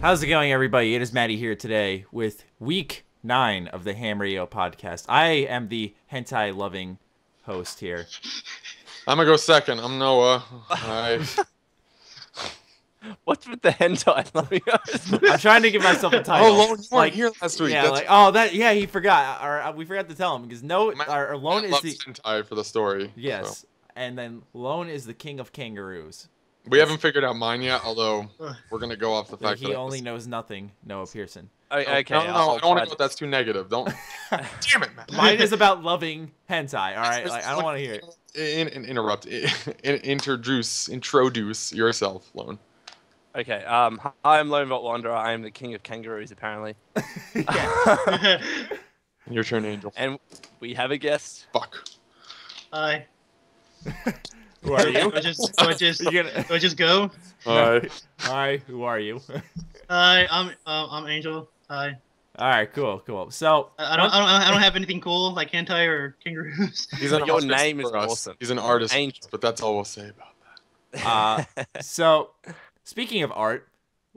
How's it going, everybody? It is Matty here today with week 9 of the H.A.M Radio Podcast. I am the hentai-loving host here. I'm gonna go second. I'm Noah. What's with the hentai loving host? I'm trying to give myself a title. Oh, Lone, you weren't here last week. Yeah, he forgot. Or we forgot to tell him because Lone is the hentai for the story. Yes, so. And then Lone is the king of kangaroos. We haven't figured out mine yet, although we're gonna go off the fact that he only knows nothing. Noah Pearson. Okay. No, I don't want to know that's too negative. Don't. Damn it, man. Mine is about loving hentai. All right, I don't want to hear it. Interrupt. Introduce yourself, Lone. Okay. Hi, I'm LoneVaultWanderer. I am the king of kangaroos, apparently. Your turn, Angel. And we have a guest. Fuck. Hi. Who are you? Do I just go? Hi. Hi. Who are you? Hi, I'm Angel. Hi. All right. Cool. So I don't have anything cool like hentai or kangaroos. Your name is awesome. He's an artist, Angel. but that's all we'll say about that. So, speaking of art,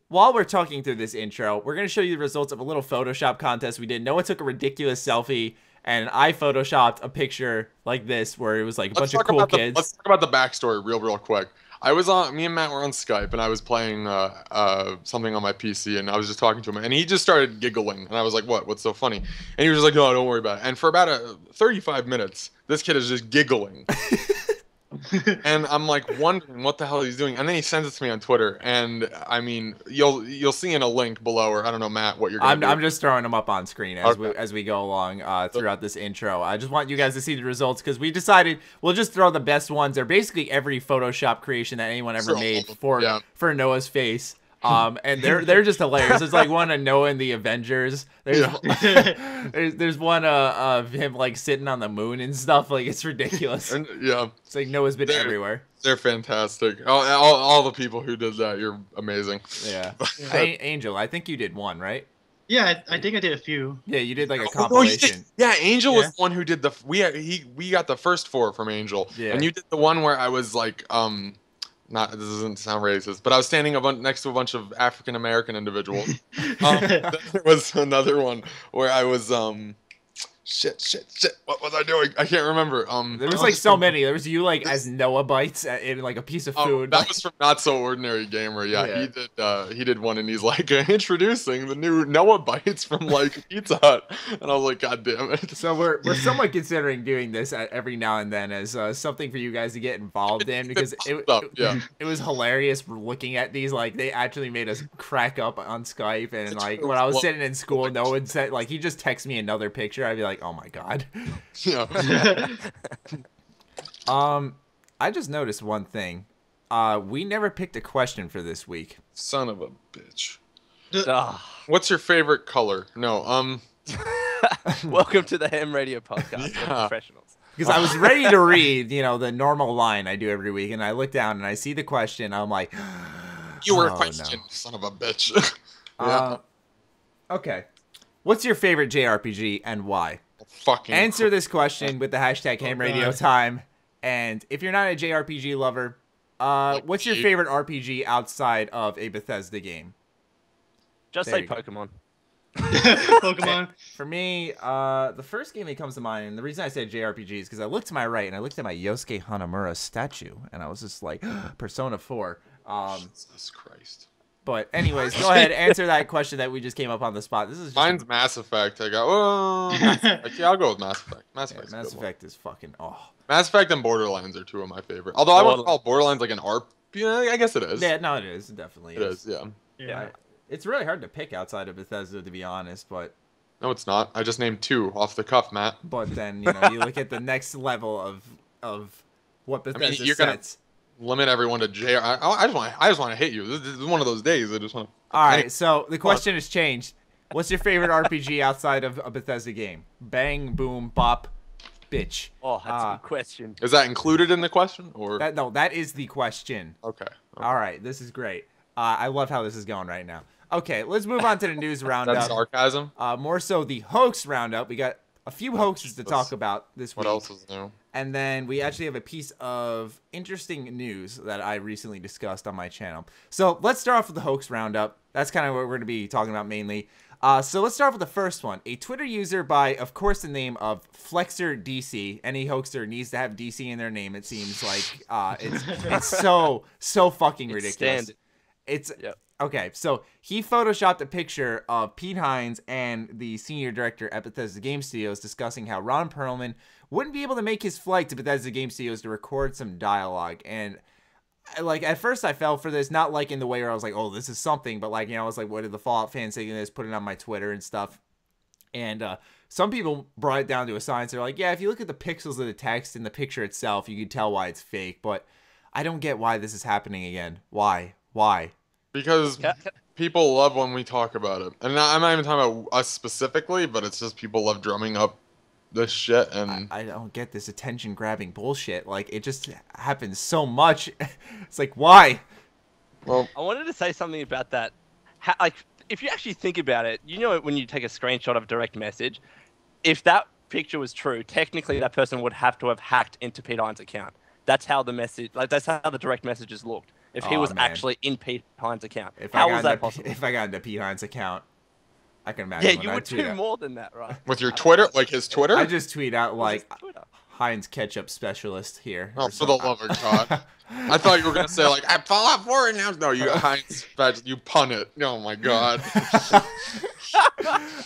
while we're talking through this intro, we're gonna show you the results of a little Photoshop contest we did. Noah took a ridiculous selfie. And I photoshopped a picture like this where it was like a bunch of cool kids. Let's talk about the backstory real quick. Me and Matt were on Skype, and I was playing something on my PC, and I was just talking to him, and he just started giggling, and I was like, "What's so funny?" And he was just like, "No, don't worry about it." And for about 35 minutes, this kid is just giggling. And I'm like wondering what the hell he's doing, and then he sends it to me on Twitter, and I mean, you'll see in a link below, or I don't know, Matt, what you're gonna do. I'm just throwing them up on screen as we go along throughout this intro. I just want you guys to see the results because we decided we'll just throw the best ones. They're basically every Photoshop creation that anyone ever made for Noah's face. And they're just hilarious. There's like one of Noah and the Avengers. There's one of him like sitting on the moon and stuff. Like it's ridiculous. And, it's like Noah's been everywhere. They're fantastic. All the people who did that, you're amazing. Yeah. Angel, I think you did one, right? Yeah, I think I did a few. Yeah, you did like a compilation. Angel was the one who did we got the first 4 from Angel. Yeah. And you did the one where I was like this doesn't sound racist, but I was standing next to a bunch of African American individuals. There was another one where I was shit. What was I doing? I can't remember. There was like so many. There was you like as Noah bites in like a piece of food. That was from Not So Ordinary Gamer. Yeah. He did one, and he's like introducing the new Noah bites from like Pizza Hut, and I was like, God damn it. So we're somewhat considering doing this every now and then as something for you guys to get involved in because it was hilarious looking at these. Like they actually made us crack up on Skype, and like when I was sitting in school, no one said like he just texted me another picture. I'd be like, oh my god. Yeah. I just noticed one thing. We never picked a question for this week. Son of a bitch. What's your favorite color? No. Welcome to the H.A.M Radio Podcast. Professionals. Because I was ready to read, the normal line I do every week, and I look down and I see the question. I'm like, you were a question, son of a bitch. Yeah. Okay. What's your favorite JRPG and why? Answer this question with the hashtag H.A.M Radio time. And if you're not a JRPG lover, what's your favorite RPG outside of a Bethesda game? Just say Pokemon. Pokemon. For me, the first game that comes to mind, and the reason I say JRPG is because I looked to my right and I looked at my Yosuke Hanamura statue, and I was just like, Persona 4. Jesus Christ. But anyways, go ahead, answer that question that we just came up on the spot. This is just mine's Mass Effect. I go, I'll go with Mass Effect. Mass Effect is fucking Mass Effect and Borderlands are 2 of my favorite. Although I wouldn't call Borderlands like an RPG. Yeah, I guess it is. Yeah, no, it is. It definitely is. It is, yeah. It's really hard to pick outside of Bethesda, to be honest, but... No, it's not. I just named 2 off the cuff, Matt. But then, you look at the next level of what Bethesda sets. Limit everyone to JR. I just want to hit you. This is one of those days. I just want to. All right, so the question has changed. What's your favorite RPG outside of a Bethesda game? Bang, boom, bop, bitch. Oh, that's a good question. Is that included in the question, or no? That is the question. Okay. All right, this is great. I love how this is going right now. Okay, let's move on to the news roundup. That's sarcasm. More so the Hoax roundup. We got a few hoaxes to talk about this week. What else is new? And then we actually have a piece of interesting news that I recently discussed on my channel. So let's start off with the hoax roundup. That's kind of what we're going to be talking about mainly. So let's start with the first one. A Twitter user by, of course, the name of Flexer DC. Any hoaxer needs to have DC in their name, it seems like. It's so fucking ridiculous. Yep. Okay, so he photoshopped a picture of Pete Hines and the senior director at Bethesda Game Studios discussing how Ron Perlman wouldn't be able to make his flight to Bethesda Game Studios to record some dialogue. And like, at first I fell for this, not like in the way where I was like, oh, this is something, but like, you know, I was like, what did the Fallout fans think of this? Put it on my Twitter and stuff. And some people brought it down to a science. They're like, yeah, if you look at the pixels of the text and the picture itself, you can tell why it's fake. But I don't get why this is happening again. Why? Because people love when we talk about it. And I'm not even talking about us specifically, but it's just people love drumming up this shit. And I don't get this attention-grabbing bullshit. Like, it just happens so much. It's like, why? Well, I wanted to say something about that. Like, if you actually think about it, you know, when you take a screenshot of a direct message, if that picture was true, technically that person would have to have hacked into Pete Hines' account. That's how the message, like, that's how the direct messages looked. If he was actually in Pete Hines' account. How was that possible? If I got into Pete Hines' account, I can imagine. Yeah, you would do more than that, right? With your Twitter, like his Twitter? I just tweet out, like, Heinz ketchup specialist here. Oh, for the love of God. I thought you were going to say, like, I Fallout 4 and now. No, you Heinz, you pun it. Oh, my God.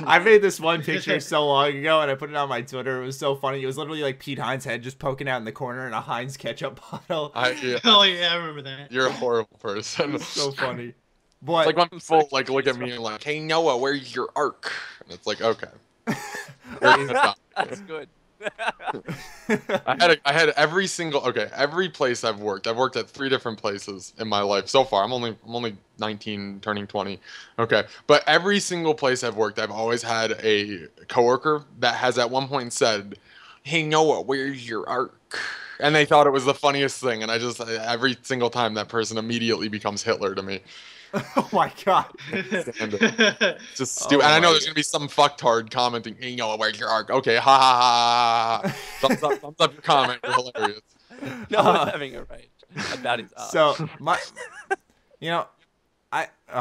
I made this one picture so long ago, and I put it on my Twitter. It was so funny. It was literally like Pete Hines' head just poking out in the corner in a Heinz ketchup bottle. Yeah. Oh, yeah, I remember that. You're a horrible person. It's so funny. But, it's like when people like look at me and like, hey, Noah, where's your arc? And it's like, okay. That's good. I had every place I've worked at 3 different places in my life so far. I'm only 19, turning 20. Okay, but every single place I've worked, I've always had a coworker that has at one point said, hey, Noah, where's your arc? And they thought it was the funniest thing, and every single time that person immediately becomes Hitler to me. Oh my God. Just stupid. And I know there's going to be some fucktard commenting, hey, Noah, where's your arc? Okay, ha ha ha. Thumbs up your comment. You're hilarious. No one's having a rage about his arc. So,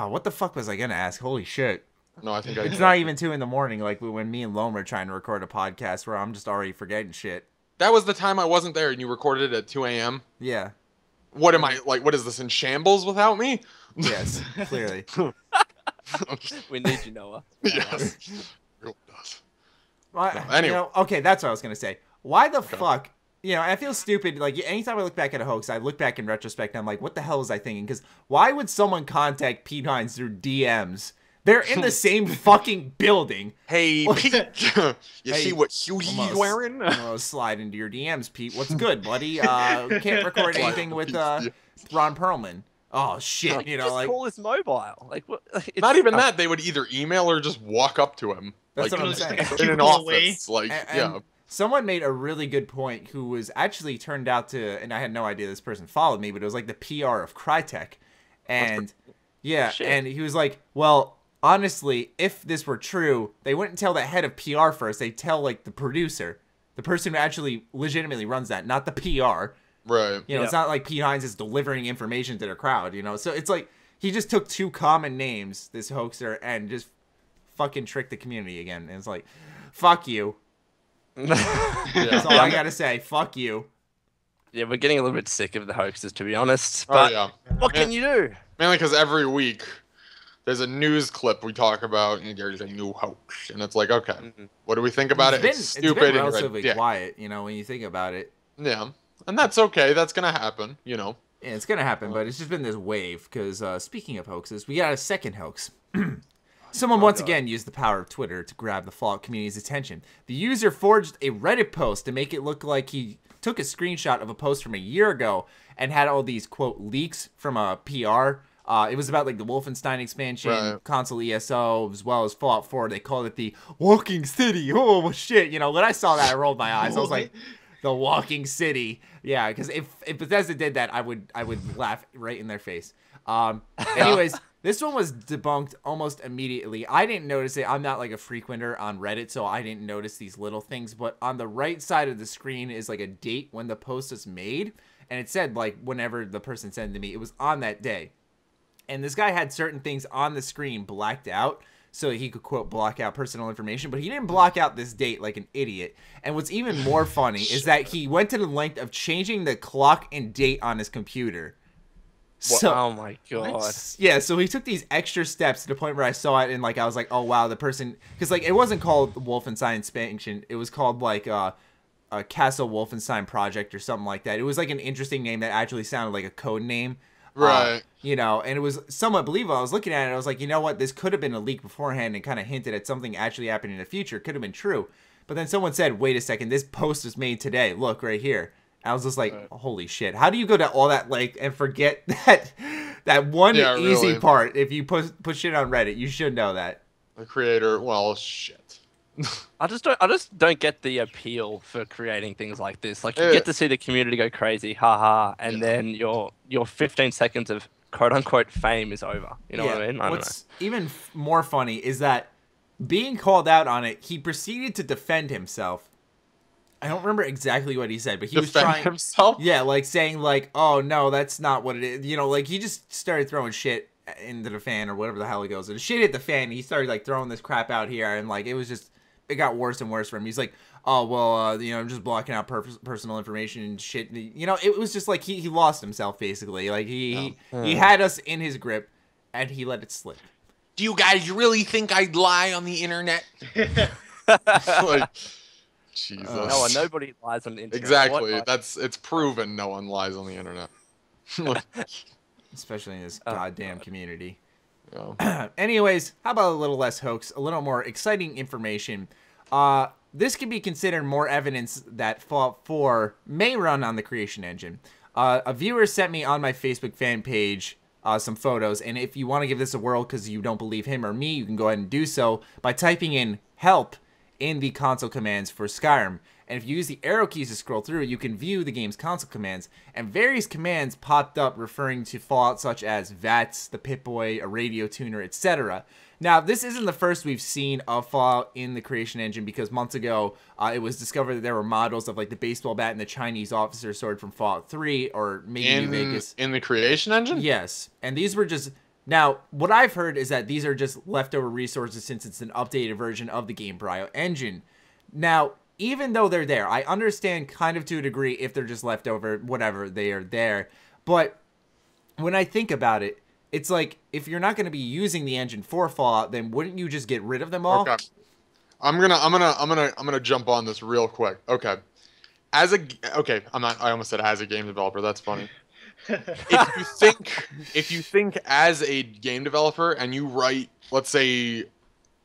what the fuck was I going to ask? Holy shit. No, I think it's not even 2 a.m, like when me and Lone were trying to record a podcast where I'm just already forgetting shit. That was the time I wasn't there and you recorded it at 2 a.m.? Yeah. What am I, like, what is this, in shambles without me? Yes, clearly. We need you, Noah. Yes. Well, anyway. Okay, that's what I was going to say. Why the fuck, I feel stupid. Like, anytime I look back at a hoax, I look back in retrospect and I'm like, what the hell was I thinking? Because why would someone contact Pete Hines through DMs? They're in the same fucking building. Hey, Pete. See what he's wearing? I'm gonna slide into your DMs, Pete. What's good, buddy? Can't record anything with Ron Perlman. Oh, shit. Call his mobile. Like, what? Not even that. They would either email or just walk up to him. That's what I'm saying. In an office. Like, yeah. Someone made a really good point who was actually turned out to, and I had no idea this person followed me, but it was like the PR of Crytek. And, and he was like, well, honestly, if this were true, they wouldn't tell the head of PR first. They'd tell, like, the producer, the person who actually legitimately runs that, not the PR. Right. It's not like Pete Hines is delivering information to their crowd, So it's like he just took 2 common names, this hoaxer, and just fucking tricked the community again. And it's like, fuck you. That's all I got to say. Fuck you. Yeah, we're getting a little bit sick of the hoaxes, to be honest. But what can you do? Mainly because every week there's a news clip we talk about, and there's a new hoax, and it's like, okay, what do we think about it? It's stupid. It's been relatively quiet, when you think about it. Yeah, and that's okay. That's gonna happen, Yeah, it's gonna happen, but it's just been this wave. Because speaking of hoaxes, we got a second hoax. Someone once again used the power of Twitter to grab the Fallout community's attention. The user forged a Reddit post to make it look like he took a screenshot of a post from a year ago and had all these, quote, leaks from a PR. It was about, like, the Wolfenstein expansion, console ESO, as well as Fallout 4. They called it the Walking City. Oh, shit. When I saw that, I rolled my eyes. I was like, the Walking City. Yeah, because if Bethesda did that, I would laugh right in their face. Anyways, This one was debunked almost immediately. I didn't notice it. I'm not like a frequenter on Reddit, so I didn't notice these little things. But on the right side of the screen is like a date when the post was made. And it said like whenever the person sent it to me, it was on that day. And this guy had certain things on the screen blacked out so he could, quote, block out personal information. But he didn't block out this date like an idiot. And what's even more funny is that he went to the length of changing the clock and date on his computer. So, oh my god. Yeah, so he took these extra steps to the point where I saw it and like I was like, oh wow, the person, because like it wasn't called Wolfenstein Expansion, it was called like a Castle Wolfenstein Project or something like that. It was like an interesting name that actually sounded like a code name, right? You know, and it was somewhat believable. I was looking at it, I was like, you know what, this could have been a leak beforehand and kind of hinted at something actually happening in the future. It could have been true, but then someone said, wait a second, this post was made today. Look right here. I was just like, holy shit. How do you go to all that length and forget that one easy part? If you put shit on Reddit, you should know that. The creator, well, shit. I just don't get the appeal for creating things like this. Like you get to see the community go crazy, haha, and then your 15 seconds of quote unquote fame is over. You know what I mean? What's even more funny is that being called out on it, he proceeded to defend himself. I don't remember exactly what he said, but he was trying himself. Yeah, like saying like, "Oh no, that's not what it is." You know, like he just started throwing shit into the fan or whatever the hell he goes. And shit hit the fan. And he started like throwing this crap out here, and like it got worse and worse for him. He's like, "Oh well, you know, I'm just blocking out personal information and shit." You know, it was just like he lost himself basically. Like he had us in his grip, and he let it slip. Do you guys really think I'd lie on the internet? Like, Jesus. No, nobody lies on the internet. Exactly. It's proven no one lies on the internet. Especially in this goddamn community. Yeah. Anyways, how about a little less hoax, a little more exciting information. This could be considered more evidence that Fallout 4 may run on the Creation Engine. A viewer sent me on my Facebook fan page some photos, and if you want to give this a whirl because you don't believe him or me, you can go ahead and do so by typing in help in the console commands for Skyrim. And if you use the arrow keys to scroll through, you can view the game's console commands. And various commands popped up referring to Fallout such as VATS, the Pip-Boy, a radio tuner, etc. Now, this isn't the first we've seen of Fallout in the Creation Engine because months ago, it was discovered that there were models of like the baseball bat and the Chinese officer sword from Fallout 3 or maybe New Vegas. In the Creation Engine? Yes. And these were just... Now, what I've heard is that these are just leftover resources since it's an updated version of the Game Brio engine. Now, even though they're there, I understand kind of to a degree if they're just leftover, whatever, they are there. But when I think about it, it's like, if you're not going to be using the engine for Fallout, then wouldn't you just get rid of them all? Okay. I'm gonna jump on this real quick. Okay. I almost said as a game developer, that's funny. If you think as a game developer and you write, let's say,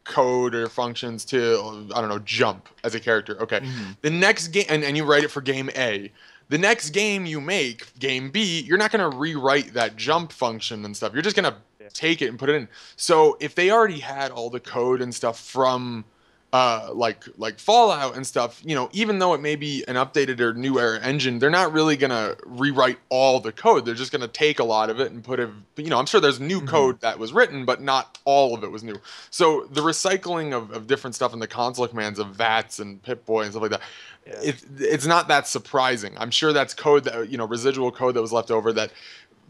code or functions to, I don't know, jump as a character, okay, the next game, and you write it for game A, the next game you make, game B, you're not going to rewrite that jump function and stuff. You're just going to take it and put it in. So if they already had all the code and stuff from like Fallout and stuff, you know, even though it may be an updated or new era engine, they're not really gonna rewrite all the code. They're just gonna take a lot of it and put it, you know, I'm sure there's new code that was written, but not all of it was new. So the recycling of different stuff in the console commands of VATS and Pip-Boy and stuff like that, it's not that surprising. I'm sure that's code that, you know, residual code that was left over that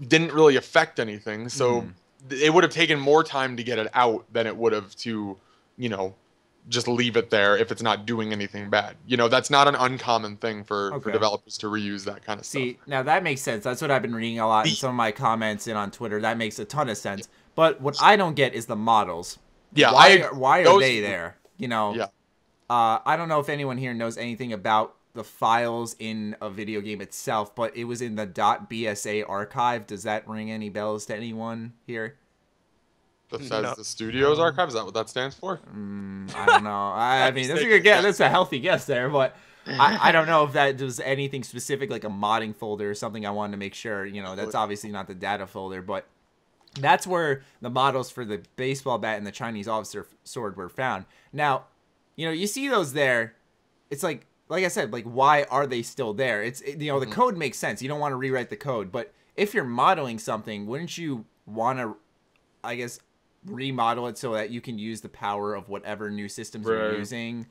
didn't really affect anything. So it would have taken more time to get it out than it would have to, you know, just leave it there if it's not doing anything bad. You know, that's not an uncommon thing for developers to reuse that kind of stuff. See, now that makes sense. That's what I've been reading a lot in some of my comments and on Twitter. That makes a ton of sense. But what I don't get is the models. Yeah, why are they there? You know, I don't know if anyone here knows anything about the files in a video game itself, but it was in the .bsa archive. Does that ring any bells to anyone here? Bethesda Studios archive, is that what that stands for? I don't know. I mean, that's a good guess. That's a healthy guess there, but I don't know if that was anything specific, like a modding folder or something. I wanted to make sure, you know, that's obviously not the data folder, but that's where the models for the baseball bat and the Chinese officer sword were found. Now, you know, you see those there. It's like I said, like, why are they still there? It's, you know, the code makes sense. You don't want to rewrite the code, but if you're modeling something, wouldn't you want to I guess, remodel it so that you can use the power of whatever new systems you're using.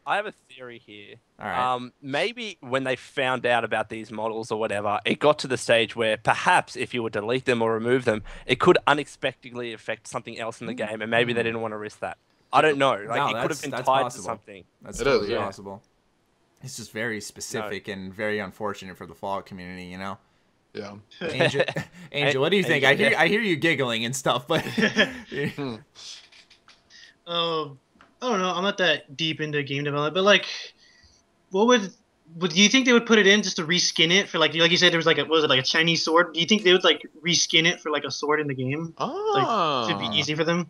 I have a theory here. All right. Maybe when they found out about these models or whatever, it got to the stage where perhaps if you would delete them or remove them, it could unexpectedly affect something else in the game, and maybe they didn't want to risk that. I don't know. Like, it could have been tied to something. That's totally possible. It's just very specific and very unfortunate for the Fallout community, you know? Yeah. Angel, what do you think? I hear you giggling and stuff, but... I don't know. I'm not that deep into game development, but like, what do you think they would put it in just to reskin it for like you said there was like a Chinese sword? Do you think they would like reskin it for like a sword in the game? Like, it'd be easy for them.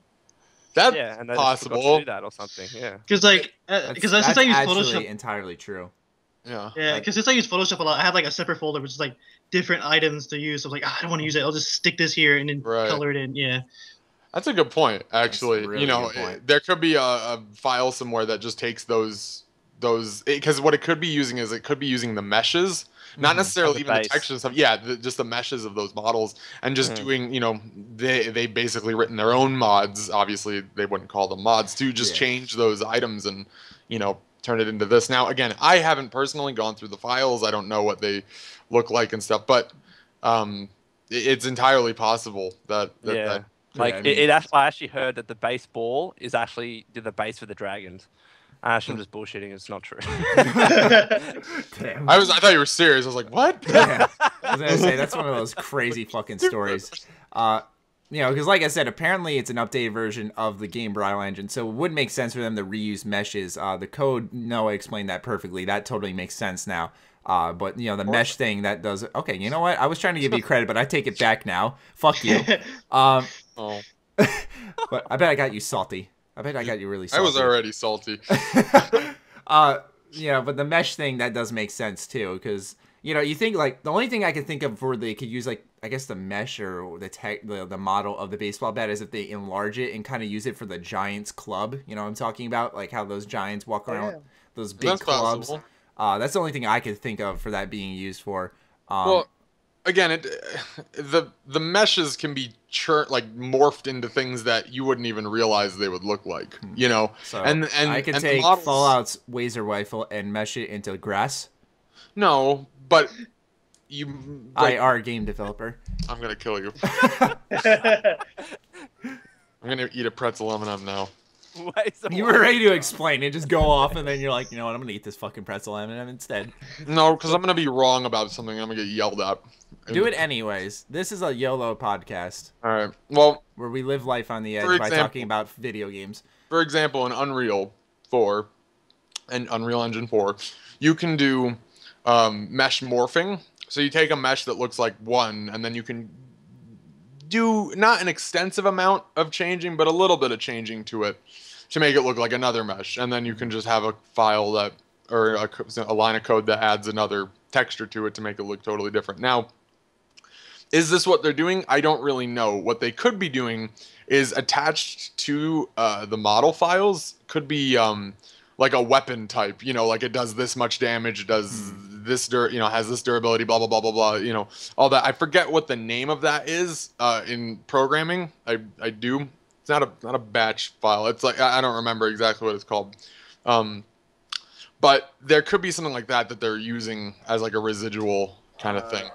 That's and possible. To do that or something. Yeah. Because like, since I use Photoshop, entirely true. Yeah. Yeah, because since I use Photoshop a lot, I have like a separate folder which is like different items to use. So I was like, I don't want to use it. I'll just stick this here and then color it in. Yeah. That's a good point, actually. Really, you know, there could be a file somewhere that just takes those because what it could be using is it could be using the meshes, not necessarily even the textures and stuff. Yeah, just the meshes of those models, and just doing, you know, they basically written their own mods. Obviously, they wouldn't call them mods to just change those items and, you know, turn it into this. Now, again, I haven't personally gone through the files. I don't know what they look like and stuff, but it's entirely possible that. Like, I actually heard that the base ball is actually the base for the dragons. I'm just bullshitting. It's not true. Damn. I thought you were serious. I was like, what? Yeah. I was gonna say that's one of those crazy fucking stories. You know, because like I said, apparently it's an updated version of the game Brile engine, so it would make sense for them to reuse meshes. The code, Noah explained that perfectly. That totally makes sense now. But you know, the mesh thing that does. Okay, you know what? I was trying to give you credit, but I take it back now. Fuck you. But I bet I got you salty. I bet I got you really salty. I was already salty. Yeah, but the mesh thing, that does make sense too, because you know, you think like the only thing I can think of where they could use like I guess the mesh or the model of the baseball bat is if they enlarge it and kind of use it for the Giants club. You know what I'm talking about? Like how those Giants walk around those big clubs. That's the only thing I could think of for that being used for. Well, again, the meshes can be morphed into things that you wouldn't even realize they would look like, you know. So and I could take Fallout's laser rifle and mesh it into grass. No, but you. Like, I are a game developer. I'm gonna kill you. I'm gonna eat a pretzel M&M now. You were ready to explain it, just go off, and then you're like, you know what, I'm gonna eat this fucking pretzel M&M instead. No, because I'm gonna be wrong about something. I'm gonna get yelled at. Do it anyways. This is a YOLO podcast. All right. Well, where we live life on the edge by talking about video games. For example, in Unreal 4 and Unreal Engine 4, you can do mesh morphing. So you take a mesh that looks like one, and then you can do not an extensive amount of changing, but a little bit of changing to it to make it look like another mesh. And then you can just have a file that, or a line of code that adds another texture to it to make it look totally different. Now, is this what they're doing? I don't really know. What they could be doing is attached to the model files could be like a weapon type, you know, like it does this much damage, it does this, has this durability, blah, blah, blah, blah, blah, you know, all that. I forget what the name of that is in programming. I do. It's not a batch file. It's like, I don't remember exactly what it's called. But there could be something like that they're using as like a residual kind of thing.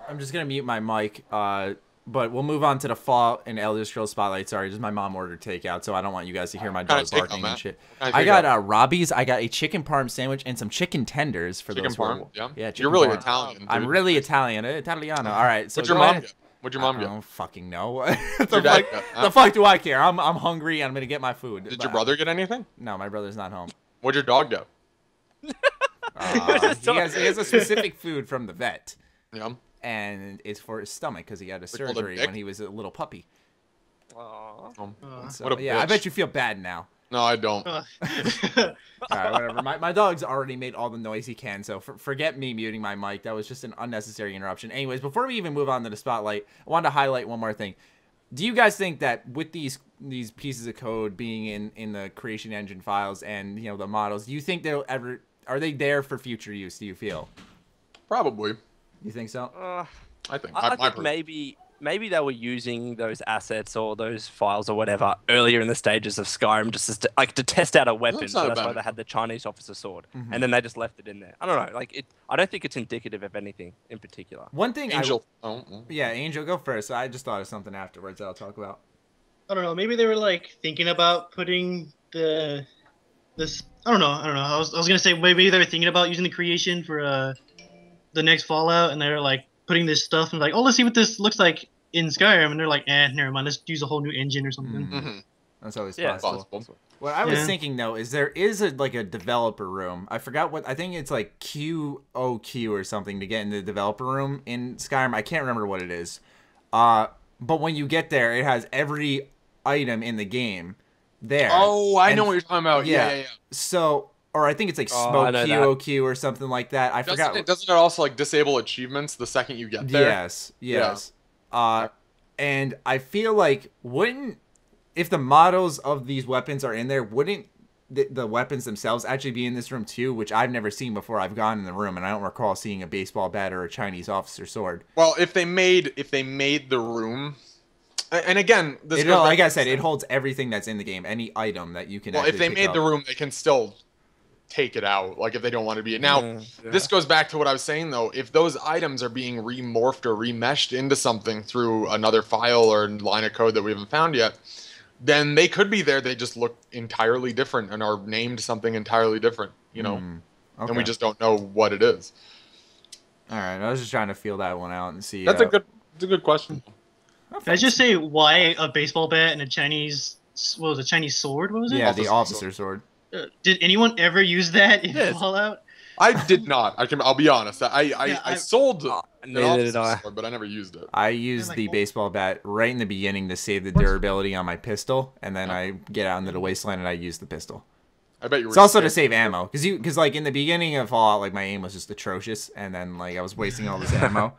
I'm just going to mute my mic, but we'll move on to the Fallout and Elder Scrolls Spotlight. Sorry, just my mom ordered takeout, so I don't want you guys to hear my dog barking and shit. I got Robbie's. I got a chicken parm sandwich and some chicken tenders for chicken those. Parm? Yeah. Chicken You're really parm. Italian. Dude. I'm really Italian. Italiano. All right. So What'd your mom get? What'd your mom get? I don't fucking know. The fuck do I care? I'm hungry. I'm going to get my food. Did your brother get anything? No, my brother's not home. What'd your dog get? He has a specific food from the vet. Yeah. And it's for his stomach because he had a surgery when he was a little puppy. Aww. So, I bet you feel bad now. No, I don't. All right, whatever. My dog's already made all the noise he can, so forget me muting my mic. That was just an unnecessary interruption. Anyways, before we even move on to the spotlight, I wanted to highlight one more thing. Do you guys think that with these pieces of code being in the creation engine files and the models, do you think are they there for future use? Do you feel? Probably. You think so? I think maybe maybe they were using those assets or those files or whatever earlier in the stages of Skyrim just to test out a weapon. So that's why they had the Chinese officer sword, and then they just left it in there. I don't know. I don't think it's indicative of anything in particular. One thing, Angel. Yeah, Angel, go first. I just thought of something afterwards that I'll talk about. I don't know. Maybe they were like thinking about putting this. I don't know. I was gonna say maybe they were thinking about using the creation for the next Fallout, and they were like putting this stuff and like, oh, let's see what this looks like in Skyrim, and they're like, never mind, let's use a whole new engine or something. That's always possible. What I was thinking though is there is a developer room. I forgot what, I think it's like QOQ or something to get in the developer room in Skyrim. I can't remember what it is. But when you get there, it has every item in the game there. Oh, I know what you're talking about. Yeah. So, or I think it's like Smoke QOQ or something like that. I forgot. Doesn't it also like disable achievements the second you get there? Yes. Yeah. And I feel like if the models of these weapons are in there, wouldn't the weapons themselves actually be in this room too? Which I've never seen before. I've gone in the room and I don't recall seeing a baseball bat or a Chinese officer sword. Well, if they made the room. And again, like I said, it holds everything that's in the game, any item that you can. Well, if they made the room, they can still take it out, like if they don't want to be. Now, this goes back to what I was saying though. If those items are being remorphed or remeshed into something through another file or line of code that we haven't found yet, then they could be there. They just look entirely different and are named something entirely different, and we just don't know what it is. All right, I was just trying to feel that one out and see. That's a good question. Can I just say why a baseball bat and a Chinese sword? What was it? Yeah, the officer sword. Did anyone ever use that in Fallout? I did not. I'll be honest. I sold an officer sword, but I never used it. I used the baseball bat right in the beginning to save the durability on my pistol, and then I get out into the wasteland and I use the pistol. I bet you were. It's also to save ammo, because like in the beginning of Fallout, like my aim was just atrocious, and then like I was wasting all this ammo.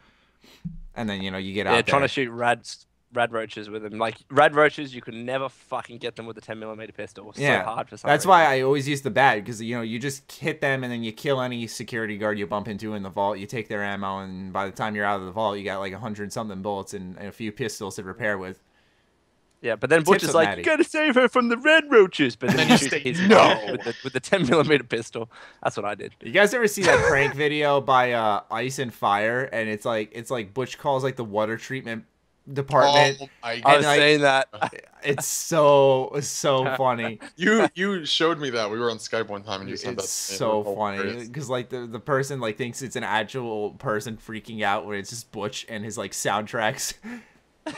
And then, you get out there. Trying to shoot rad roaches with them. Like, rad roaches, you could never fucking get them with a 10mm pistol. It's so hard for some That's reason. why I always use the bat, because, you just hit them, and then you kill any security guard you bump into in the vault. You take their ammo, and by the time you're out of the vault, you got like 100-something bullets and a few pistols to repair with. Yeah, but then Butch is like, you gotta save her from the red roaches. But then you shoot his with the 10mm pistol. That's what I did. You guys ever see that prank video by Ice and Fire? And it's like Butch calls like the water treatment department. Oh my God. I was saying that. It's so funny. You showed me that. We were on Skype one time and you said that. It's so funny because like the person like thinks it's an actual person freaking out when it's just Butch and his like soundtracks.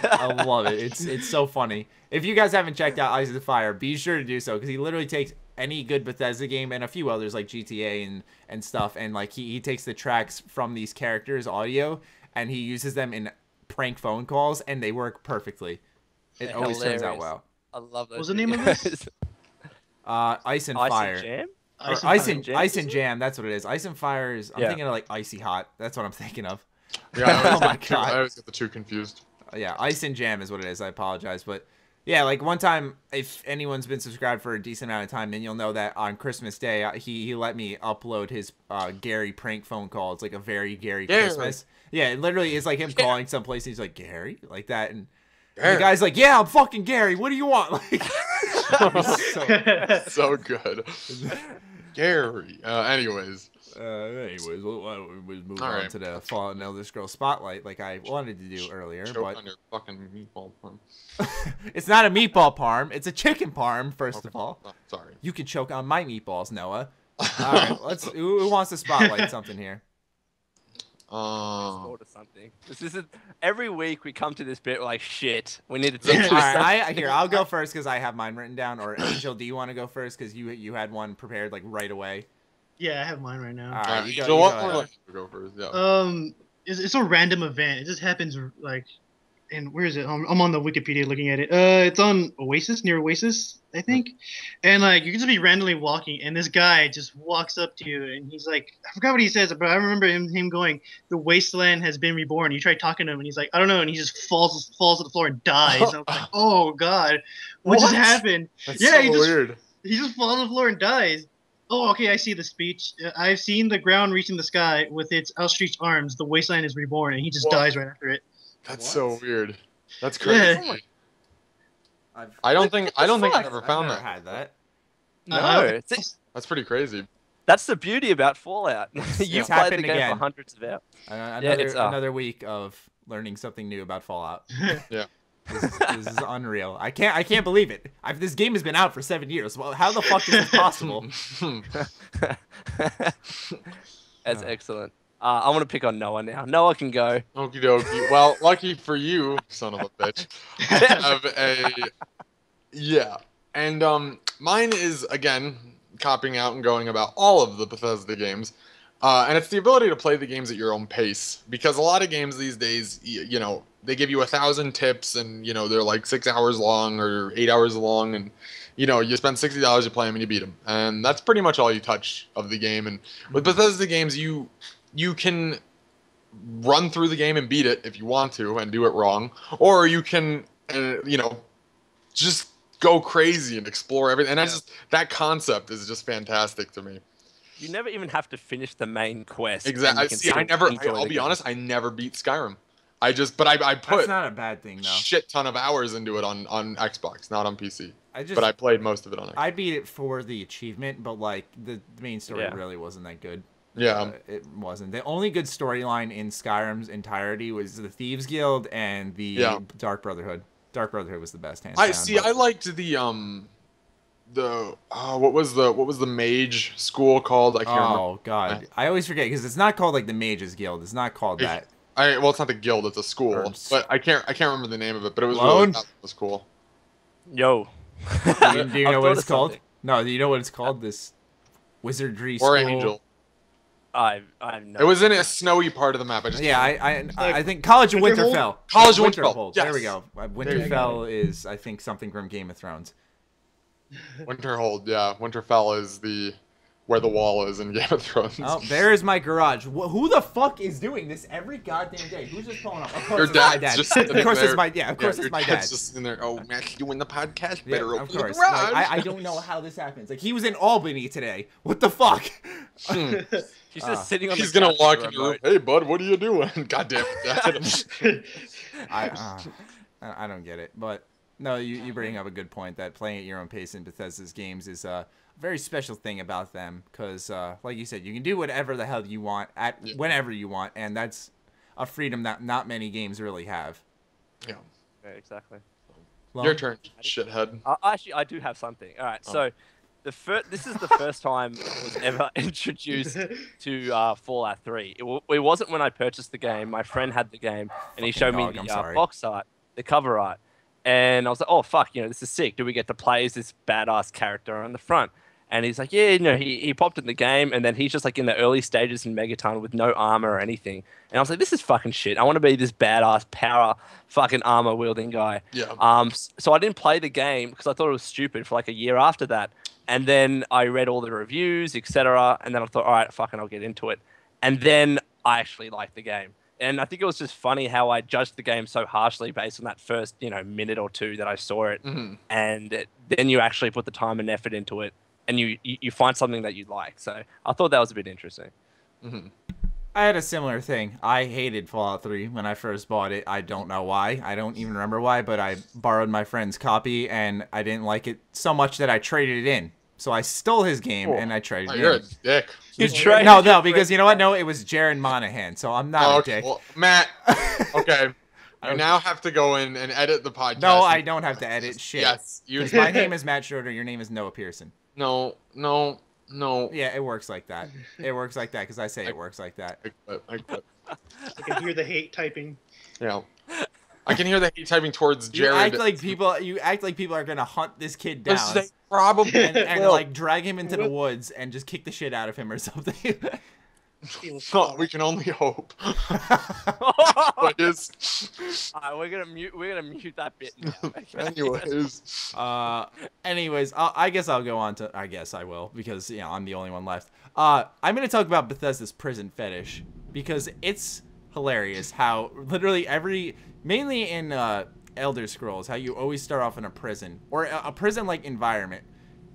I love it. It's so funny. If you guys haven't checked out Eyes of the Fire, be sure to do so, because he literally takes any good Bethesda game and a few others like GTA and stuff, and like he takes the tracks from these characters' audio and he uses them in prank phone calls, and they work perfectly. It always turns out well. I love that. What's the name of this? Ice and Fire. Jam? Ice and Jam. That's what it is. Ice and Fire is. I'm thinking of like Icy Hot. That's what I'm thinking of. Yeah, oh my God. I always get the two confused. Yeah, Ice and Jam is what it is. I apologize, but yeah, like one time, if anyone's been subscribed for a decent amount of time, then you'll know that on Christmas Day, he let me upload his Gary prank phone call. It's like a very Gary Christmas. Yeah, it literally is like him calling someplace, and he's like, Gary? Like that, and the guy's like, yeah, I'm fucking Gary. What do you want? Like, so good. Gary. Anyways, we'll move on to the Fallout and Elder Scrolls Spotlight like I wanted to do earlier. Choke on your fucking meatball parm. It's not a meatball parm. It's a chicken parm, first of all. Oh, sorry. You can choke on my meatballs, Noah. All right, who wants to spotlight something here? Something. This isn't every week we come to this bit. We're like, shit, we need to take All right, I'll go first because I have mine written down. Or Angel, do you want to go first because you had one prepared like right away? Yeah, I have mine right now. All right, you go. So what would like to go first? Yeah. It's a random event. It just happens like, and where is it? I'm on the Wikipedia looking at it. It's on near Oasis, I think. And like you can just be randomly walking, and this guy just walks up to you, and he's like, I forgot what he says, but I remember him going, "The wasteland has been reborn." You try talking to him, and he's like, "I don't know," and he just falls to the floor and dies. And I was like, "Oh God, what just happened?" That's so weird. He just falls on the floor and dies. Oh, okay, I see the speech. I've seen the ground reaching the sky with its outstretched arms. The wasteland is reborn, and he just dies right after it. That's so weird. That's crazy. Yeah. I don't think I've ever found I've never that. had that. No, That's pretty crazy. that's the beauty about Fallout. You've played the game again. for hundreds of hours. Another week of learning something new about Fallout. Yeah. This is unreal. I can't believe it. This game has been out for 7 years. Well, how the fuck is this possible? That's excellent. I want to pick on Noah now. Noah can go. Okie dokie. Well, lucky for you, son of a bitch. Yeah. And mine is, again, copying out and going about all of the Bethesda games. And it's the ability to play the games at your own pace. Because a lot of games these days, you know, they give you 1,000 tips and, you know, they're like 6 hours long or 8 hours long. And, you know, you spend $60 to play them and you beat them. And that's pretty much all you touch of the game. And with Bethesda games, you can run through the game and beat it if you want to and do it wrong. Or you can, you know, just go crazy and explore everything. And that concept is just fantastic to me. You never even have to finish the main quest. Exactly. See, I'll be honest, I never beat Skyrim. I put That's not a bad thing, though. shit ton of hours into it on Xbox, not on PC. But I played most of it on Xbox. I beat it for the achievement, but like the main story really wasn't that good. Yeah. It wasn't. The only good storyline in Skyrim's entirety was the Thieves Guild and the Dark Brotherhood. Dark Brotherhood was the best, hands down. I liked what was the mage school called? I can't remember. Oh god, I always forget because it's not called like the Mages Guild. It's not called that. Well, it's not the guild. It's a school. But I can't remember the name of it. But it was that was cool. Yo. Do you know what it's called? No, do you know what it's called? This wizardry school. Or Angel. I know. It was in a snowy part of the map. I think College of Winterfell. College of Winterfell. Yes. There we go. Winterfell is, I think, something from Game of Thrones. Winterhold, yeah. Winterfell is where the wall is in Game of Thrones. Oh, there's my garage. Who the fuck is doing this every goddamn day? Who's just pulling up? Of course, it's my dad. Just of course, it's my Of course, it's my dad. Just in there. Oh, Matt, you win the podcast. Yeah, better of open course. the garage. Like, I don't know how this happens. Like he was in Albany today. What the fuck? He's just sitting on. He's gonna walk in your room. Hey, bud, what are you doing? God damn it, Dad. I don't get it, but no, you bring up a good point that playing at your own pace in Bethesda's games is a very special thing about them because, like you said, you can do whatever the hell you want whenever you want, and that's a freedom that not many games really have. Yeah, exactly. Your turn, shithead. Actually, I do have something. All right, so this is the first time I was ever introduced to Fallout 3. It wasn't when I purchased the game. My friend had the game, and he showed me the box art, the cover art. And I was like, oh, fuck, this is sick. Do we get to play as this badass character on the front? And he's like, yeah, he popped in the game, and then he's just like in the early stages in Megaton with no armor or anything. And I was like, this is fucking shit. I want to be this badass power fucking armor wielding guy. Yeah. So I didn't play the game because I thought it was stupid for like a year after that. And then I read all the reviews, etc. And then I thought, all right, fucking, I'll get into it. And then I actually liked the game. And I think it was just funny how I judged the game so harshly based on that first, minute or two that I saw it. Mm-hmm. And then you actually put the time and effort into it, and you find something that you like. So I thought that was a bit interesting. Mm-hmm. I had a similar thing. I hated Fallout 3 when I first bought it. I don't know why. I don't even remember why, but I borrowed my friend's copy, and I didn't like it so much that I traded it in. So I stole his game, and I traded it You're in. a dick. No, because you know what? No, it was Jaron Monahan, so I'm not a dick. Well, Matt, okay. You now have to go in and edit the podcast. No, I don't have to edit shit. Yes. My name is Matt Schroeder. Your name is Noah Pearson. No. Yeah, it works like that. It works like that because I say it works like that. I quit. I can hear the hate typing. Yeah. I can hear the hate typing towards Jared. You act like people are gonna hunt this kid down. They probably and like drag him into the woods and just kick the shit out of him or something. No, we can only hope. We're gonna mute that bit now. Anyways, I guess I'll go on to. I guess I will because I'm the only one left. I'm gonna talk about Bethesda's prison fetish because it's hilarious how literally mainly in Elder Scrolls, how you always start off in a prison or a prison-like environment,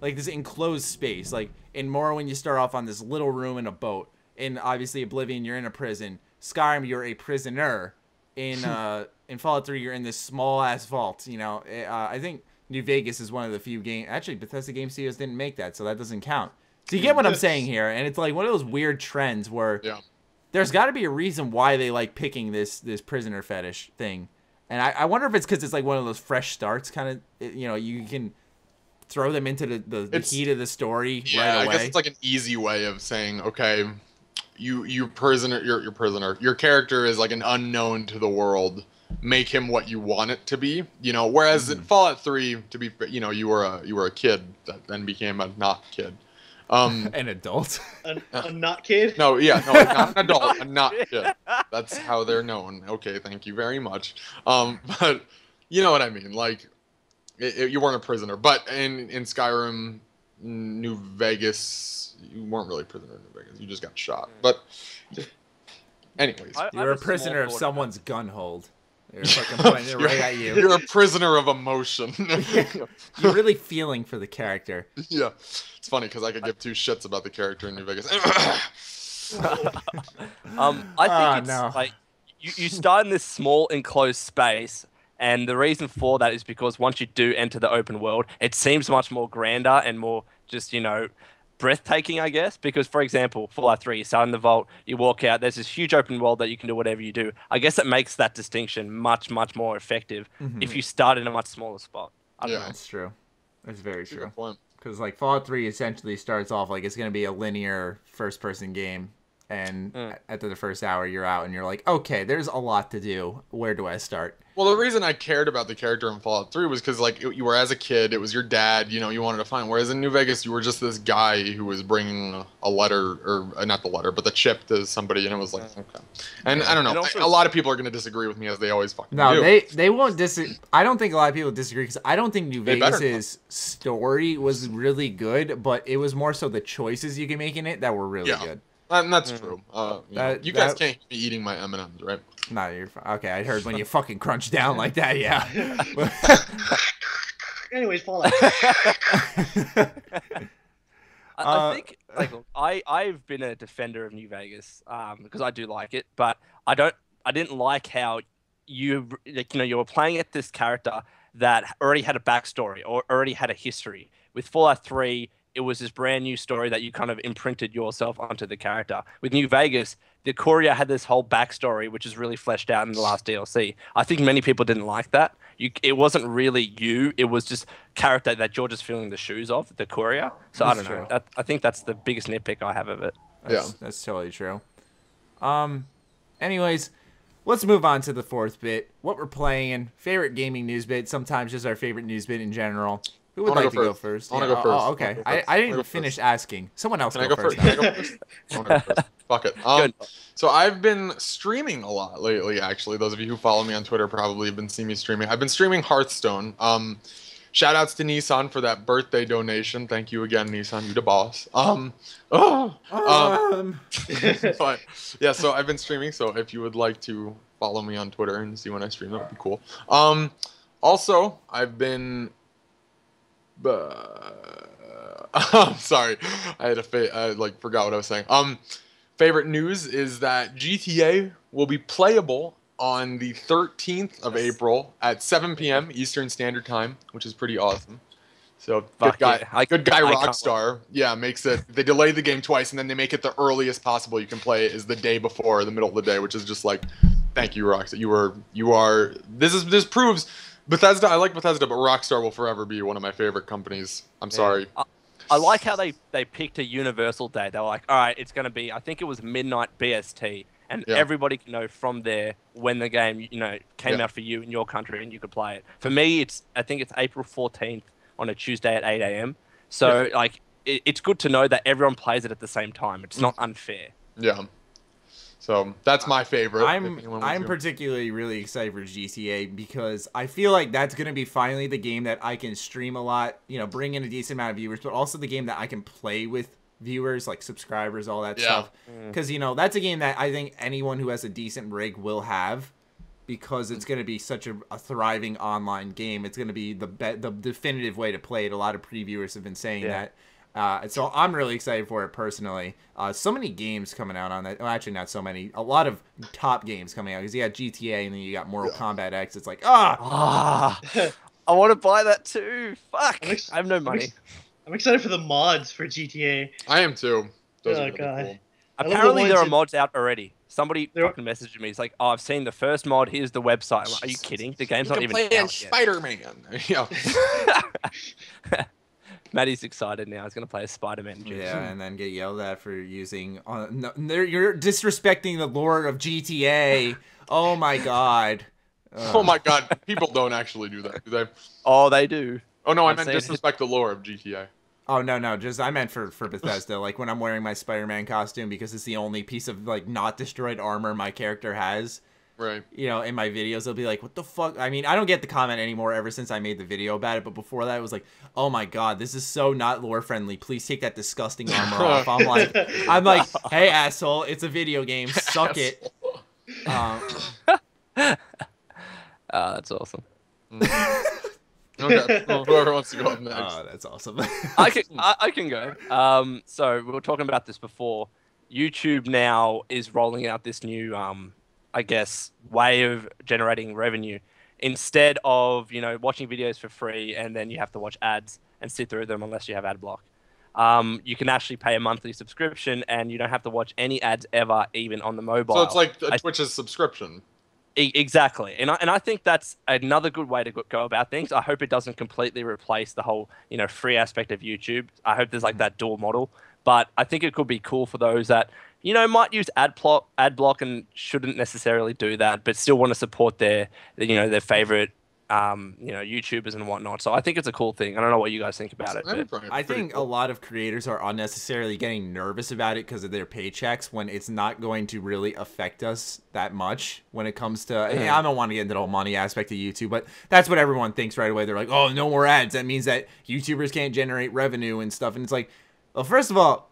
like this enclosed space. Like in Morrowind, you start off on this little room in a boat. In obviously Oblivion, you're in a prison. Skyrim, you're a prisoner. in Fallout 3, you're in this small ass vault. You know, I think New Vegas is one of the few games. Actually, Bethesda Game Studios didn't make that, so that doesn't count. So you get what I'm saying here, and it's like one of those weird trends where there's got to be a reason why they like picking this prisoner fetish thing, and I wonder if it's because it's like one of those fresh starts kind of. You know, you can throw them into the heat of the story right away. I guess it's like an easy way of saying, okay, you're prisoner. Your character is like an unknown to the world. Make him what you want it to be, you know. Whereas in Fallout 3, to be, you know, you were a kid that then became a not kid. An adult. A not kid? No, not an adult, a not kid. That's how they're known. Okay, thank you very much. But you know what I mean. Like, you weren't a prisoner, but in Skyrim, New Vegas, you weren't really a prisoner in New Vegas. You just got shot. But anyways, you're a prisoner of someone's gun hold. They're fucking pointing it right at you. You're a prisoner of emotion. You're really feeling for the character. Yeah. It's funny because I could give two shits about the character in New Vegas. I think it's like you start in this small enclosed space, and the reason for that is because once you do enter the open world, it seems much more grander and more just, you know, breathtaking, I guess. Because, for example, Fallout 3, you start in the vault, you walk out, there's this huge open world that you can do whatever you do. I guess it makes that distinction much, much more effective if you start in a much smaller spot. I don't know. That's true. That's very true. Good point. Because like Fallout 3 essentially starts off like it's going to be a linear first-person game, and at the first hour you're out and you're like, okay, there's a lot to do. Where do I start? Well, the reason I cared about the character in Fallout 3 was because, like, you were as a kid, it was your dad, you know, you wanted to find. Whereas in New Vegas, you were just this guy who was bringing a letter, or not the letter, but the chip to somebody, and it was like, okay. And I don't know, a lot of people are going to disagree with me, as they always fucking do. No, they won't disagree. I don't think a lot of people disagree, because I don't think New Vegas's story was really good, but it was more so the choices you can make in it that were really good. And that's true. You guys can't be eating my M&Ms, right? No, you're fine. Okay, I heard when you fucking crunch down like that, yeah. Anyways, Fallout. I think, like, I've been a defender of New Vegas because I do like it, but I didn't like how you were playing at this character that already had a backstory or already had a history. With Fallout 3, it was this brand new story that you kind of imprinted yourself onto the character. With New Vegas, the courier had this whole backstory, which is really fleshed out in the last DLC. I think many people didn't like that. It wasn't really you. It was just character that you're just feeling the shoes of, the courier. So that's I don't know. I think that's the biggest nitpick I have of it. That's totally true. Anyways, let's move on to the fourth bit. What we're playing, favorite gaming news bit, sometimes just our favorite news bit in general. Who would like to go first? I want to go first. Oh, okay. I didn't finish asking. Someone else Can go first. first. Can I go first? I want to go first. Fuck it. So I've been streaming a lot lately, actually. Those of you who follow me on Twitter probably have been seeing me streaming. I've been streaming Hearthstone. Shout outs to Nissan for that birthday donation. Thank you again, Nissan. You the boss. But yeah, so I've been streaming. So if you would like to follow me on Twitter and see when I stream, that would be cool. Also, I've been... I'm sorry, I forgot what I was saying. Favorite news is that GTA will be playable on the 13th of April at 7 p.m. Eastern Standard Time, which is pretty awesome. So good guy Rockstar, makes it. They delay the game twice, and then they make it the earliest possible you can play it is the day before, the middle of the day, which is just like, thank you, Rockstar. You are. This proves. Bethesda, I like Bethesda, but Rockstar will forever be one of my favorite companies. I'm sorry. I like how they picked a universal date. They were like, all right, it's going to be, I think it was midnight BST, and everybody can know from there when the game, came out for you in your country and you could play it. For me, I think it's April 14th on a Tuesday at 8 a.m. So, it's good to know that everyone plays it at the same time. It's not unfair. Yeah. So that's my favorite. I'm particularly really excited for GTA because I feel like that's going to be finally the game that I can stream a lot, bring in a decent amount of viewers, but also the game that I can play with viewers, like subscribers, all that stuff. Because, that's a game that I think anyone who has a decent rig will have because it's going to be such a thriving online game. It's going to be the definitive way to play it. A lot of previewers have been saying that. So I'm really excited for it personally. So many games coming out on that. Well, actually, not so many. A lot of top games coming out because you got GTA and then you got Mortal Kombat X. It's like, I want to buy that too. Fuck. I have no money. I'm excited for the mods for GTA. I am too. Those oh god. Cool. Apparently there are mods out already. Somebody fucking messaged me. It's like, oh, I've seen the first mod. Here's the website. I'm like, are you kidding? The game's not even out yet. Spider-Man. Yeah. Matty's excited now. He's gonna play a Spider-Man. Yeah, and then get yelled at for using. You're disrespecting the lore of GTA. Oh my god. Oh my god. People don't actually do that, do they? Oh, they do. Oh no, I meant disrespect the lore of GTA. Oh no, just I meant for Bethesda. Like when I'm wearing my Spider-Man costume because it's the only piece of like not destroyed armor my character has. Right. You know, in my videos, they'll be like, what the fuck? I mean, I don't get the comment anymore ever since I made the video about it. But before that, it was like, oh my god, this is so not lore friendly. Please take that disgusting armor off. I'm like, hey asshole, it's a video game. Suck it. That's awesome. Okay. Well, whoever wants to go up next. Oh, that's awesome. I can go. So we were talking about this before. YouTube now is rolling out this new I guess, way of generating revenue. Instead of, watching videos for free and then you have to watch ads and sit through them unless you have ad block. You can actually pay a monthly subscription and you don't have to watch any ads ever, even on the mobile. So it's like Twitch's subscription. Exactly. And I think that's another good way to go about things. I hope it doesn't completely replace the whole, free aspect of YouTube. I hope there's like that dual model. But I think it could be cool for those that, might use ad block and shouldn't necessarily do that, but still want to support their favorite, YouTubers and whatnot. So I think it's a cool thing. I don't know what you guys think about it. I think a lot of creators are unnecessarily getting nervous about it because of their paychecks when it's not going to really affect us that much when it comes to, I don't want to get into the whole money aspect of YouTube, but that's what everyone thinks right away. They're like, oh, no more ads. That means that YouTubers can't generate revenue and stuff. And it's like, well, first of all,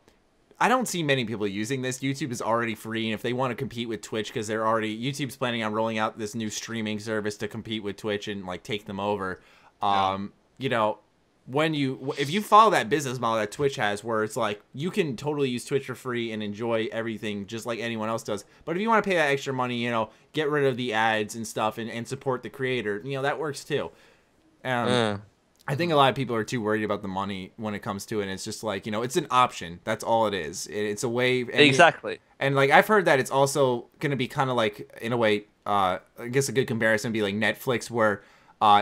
I don't see many people using this. YouTube is already free, and if they want to compete with Twitch, because YouTube's planning on rolling out this new streaming service to compete with Twitch and like take them over. If you follow that business model that Twitch has, where it's like you can totally use Twitch for free and enjoy everything just like anyone else does. But if you want to pay that extra money, get rid of the ads and stuff and support the creator, that works too. I think a lot of people are too worried about the money when it comes to it. And it's just like, it's an option. That's all it is. It's a way. Exactly. And like, I've heard that it's also going to be kind of like, in a way, I guess a good comparison would be like Netflix, where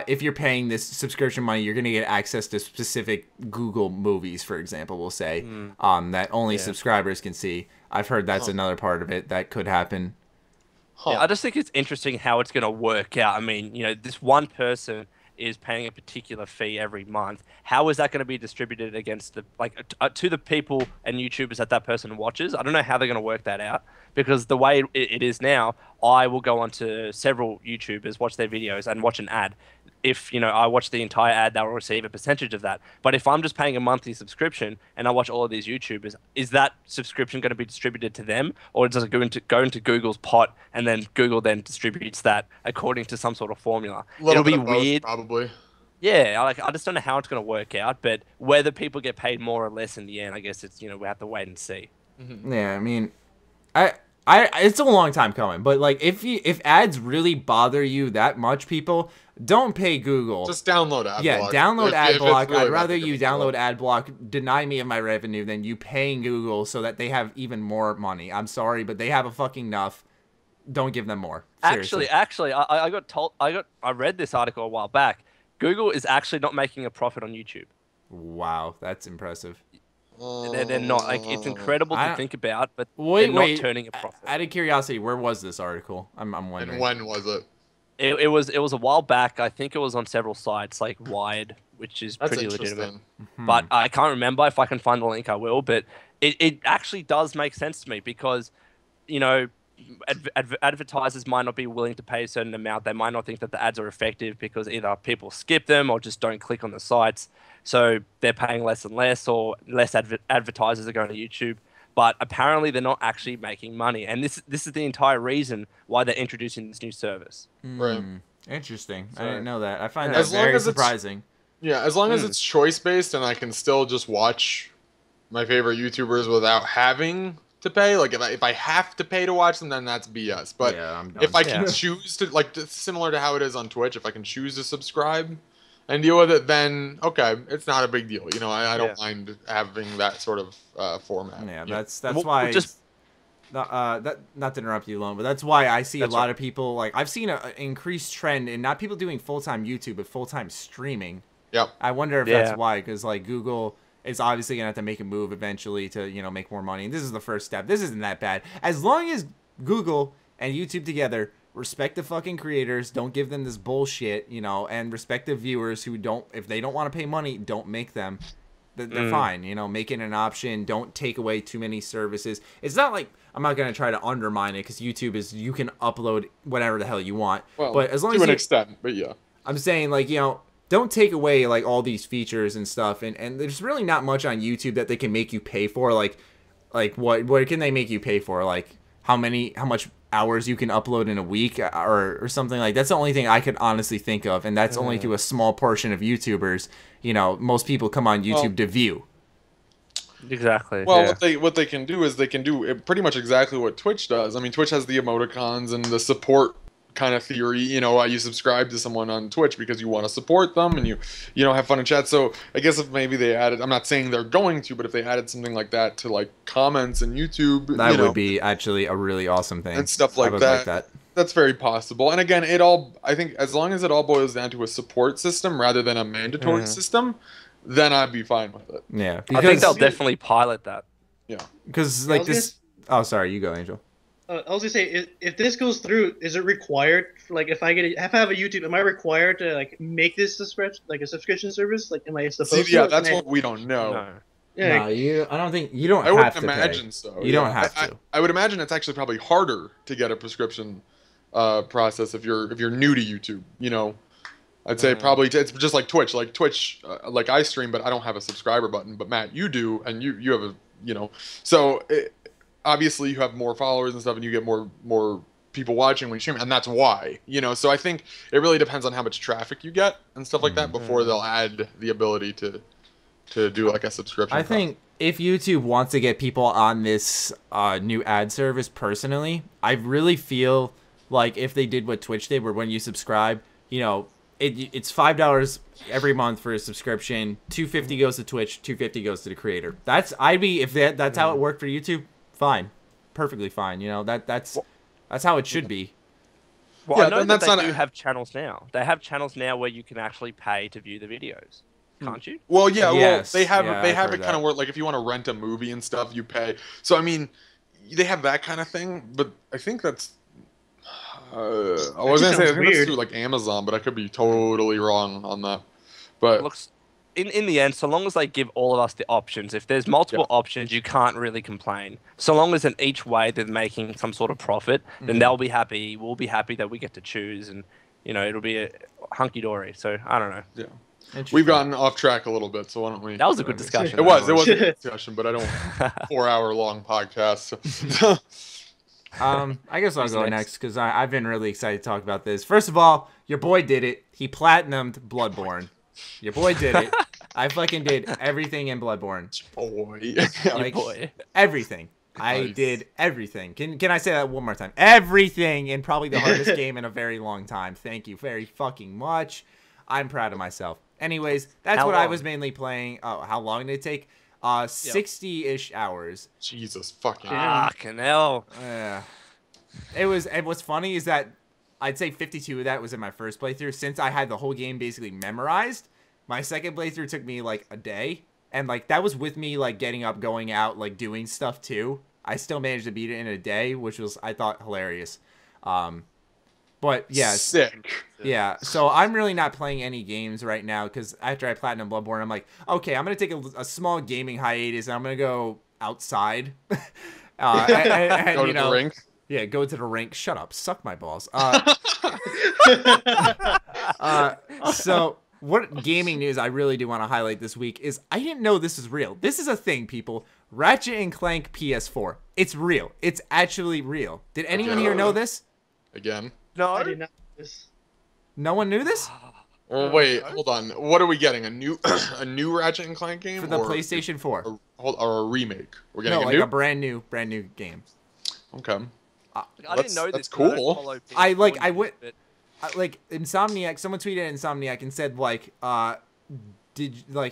if you're paying this subscription money, you're going to get access to specific Google movies, for example, we'll say, that only subscribers can see. I've heard that's another part of it that could happen. Yeah, I just think it's interesting how it's going to work out. I mean, this one person is paying a particular fee every month. How is that going to be distributed against to the people and YouTubers that person watches? I don't know how they're going to work that out, because the way it is now, I will go onto several YouTubers, watch their videos and watch an ad. If, I watch the entire ad, they'll receive a percentage of that. But if I'm just paying a monthly subscription and I watch all of these YouTubers, is that subscription going to be distributed to them? Or does it go into Google's pot and then Google then distributes that according to some sort of formula? It'll be weird. Probably. Yeah, I just don't know how it's going to work out. But whether people get paid more or less in the end, I guess it's, we have to wait and see. Mm-hmm. Yeah, I mean, it's a long time coming, but like if ads really bother you that much, people, don't pay Google. Just download AdBlock. Yeah, download AdBlock. Really I'd rather you download AdBlock, deny me of my revenue, than you paying Google so that they have even more money. I'm sorry, but they have a fucking enough. Don't give them more. Seriously. Actually, I read this article a while back. Google is actually not making a profit on YouTube. Wow, that's impressive. They're not. Like, it's incredible to think about, but they're not turning a profit. Out of curiosity, where was this article? I'm wondering. And when was it? It was a while back. I think it was on several sites like Wired, which is pretty legitimate. But I can't remember. If I can find the link, I will. But it actually does make sense to me because, advertisers might not be willing to pay a certain amount. They might not think that the ads are effective because either people skip them or just don't click on the sites. So they're paying less and less, or less advertisers are going to YouTube. But apparently they're not actually making money. And this is the entire reason why they're introducing this new service. Right. Interesting. I didn't know that. I find that very surprising. Yeah, as long as it's choice-based and I can still just watch my favorite YouTubers without having to pay. Like if I have to pay to watch them, then that's BS. But if I can choose to, like, similar to how it is on Twitch, if I can choose to subscribe and deal with it, then okay, it's not a big deal. You know, I don't mind having that sort of format. Yeah, that's why. Not to interrupt you, Lone, but that's why I see a lot of people, like, I've seen an increased trend in not people doing full-time YouTube, but full-time streaming. Yep. I wonder if that's why, because, like, Google is obviously going to have to make a move eventually to, you know, make more money. And this is the first step. This isn't that bad. As long as Google and YouTube together respect the fucking creators, don't give them this bullshit, you know, and respect the viewers who don't, if they don't want to pay money, don't make them. They're fine, you know, make it an option. Don't take away too many services. It's not like, I'm not going to try to undermine it, because YouTube is, you can upload whatever the hell you want. Well, but as long as to an extent, but yeah. I'm saying, like, you know, don't take away, like, all these features and stuff. And there's really not much on YouTube that they can make you pay for. Like what can they make you pay for? Like, how much hours you can upload in a week or something like that. That's the only thing I could honestly think of, and that's only to a small portion of YouTubers. You know, most people come on YouTube to view. Exactly. Well, what they can do is they can do pretty much exactly what Twitch does. I mean, Twitch has the emoticons and the support kind of theory. You know, you subscribe to someone on Twitch because you want to support them and you know, have fun in chat. So I guess if maybe they added, I'm not saying they're going to, but if they added something like that to, like, comments and YouTube, that would be actually a really awesome thing and stuff like that. That's very possible. And again, I think as long as it all boils down to a support system rather than a mandatory system, then I'd be fine with it. Yeah, I think they'll definitely pilot that. Yeah, because like this. Oh, sorry, you go, Angel. I was gonna say, if this goes through, is it required? Like, if I have a YouTube, am I required to, like, make this a subscription service? Like, am I supposed to? Yeah, that's what we don't know. No. Yeah, I don't think you don't. I have to imagine pay. So. You don't have to. I would imagine it's actually probably harder to get a prescription process if you're new to YouTube. You know, I'd say probably it's just like Twitch. Like Twitch, like I stream, but I don't have a subscriber button. But Matt, you do, and you have a, you know. So obviously you have more followers and stuff, and you get more people watching when you stream, and that's why, you know. So I think it really depends on how much traffic you get and stuff like that before they'll add the ability to do like a subscription. I think if YouTube wants to get people on this new ad service, personally, I really feel like if they did what Twitch did, where when you subscribe, you know, it's $5 every month for a subscription, $2.50 goes to Twitch, $2.50 goes to the creator. That's that's how it worked for YouTube. Fine, perfectly fine. You know, that's how it should be. Well, yeah, I know that they do have channels now. They have channels now where you can actually pay to view the videos. Can't you? Well, yeah. Yes. Well, they have it kind of where, like, if you want to rent a movie and stuff, you pay. So I mean, they have that kind of thing. But I think that's. I was gonna say I think that's through like Amazon, but I could be totally wrong on that. But looks. In the end, so long as they give all of us the options, if there's multiple options, you can't really complain. So long as in each way they're making some sort of profit, then they'll be happy. We'll be happy that we get to choose, and, you know, it'll be a hunky-dory. So, I don't know. Yeah. We've gotten off track a little bit, so why don't we... That was a good discussion. It was a good discussion, but I don't want a 4-hour-long podcast. So. I guess I'll go next, because I've been really excited to talk about this. First of all, your boy did it. He platinumed Bloodborne. Your boy did it. I fucking did everything in Bloodborne. Like, everything. I did everything. Can I say that one more time? Everything in probably the hardest game in a very long time. Thank you very fucking much. I'm proud of myself. Anyways, that's what I was mainly playing. Oh, how long did it take? 60-ish hours. Jesus fucking hell. Yeah. It was. And what's funny is that I'd say 52 of that was in my first playthrough. Since I had the whole game basically memorized, my second playthrough took me like a day. And like that was with me like getting up, going out, like doing stuff too. I still managed to beat it in a day, which was, I thought, hilarious. But yeah. Sick. Yeah. So I'm really not playing any games right now because after I platinum Bloodborne, I'm like, okay, I'm going to take a small gaming hiatus and I'm going to go outside. and, go to the rink? Yeah, go to the rink. Shut up. Suck my balls. So what gaming news I really do want to highlight this week is I didn't know this is real. This is a thing, people. Ratchet & Clank PS4. It's real. It's actually real. Did anyone here know this? Again? No. I did not know this. No one knew this? Well, wait, hold on. What are we getting? A new a new Ratchet and Clank game for the PlayStation 4? Or a remake? We're getting a brand new game. Okay. I didn't know this. That's cool. I went like Insomniac. Someone tweeted at Insomniac and said like,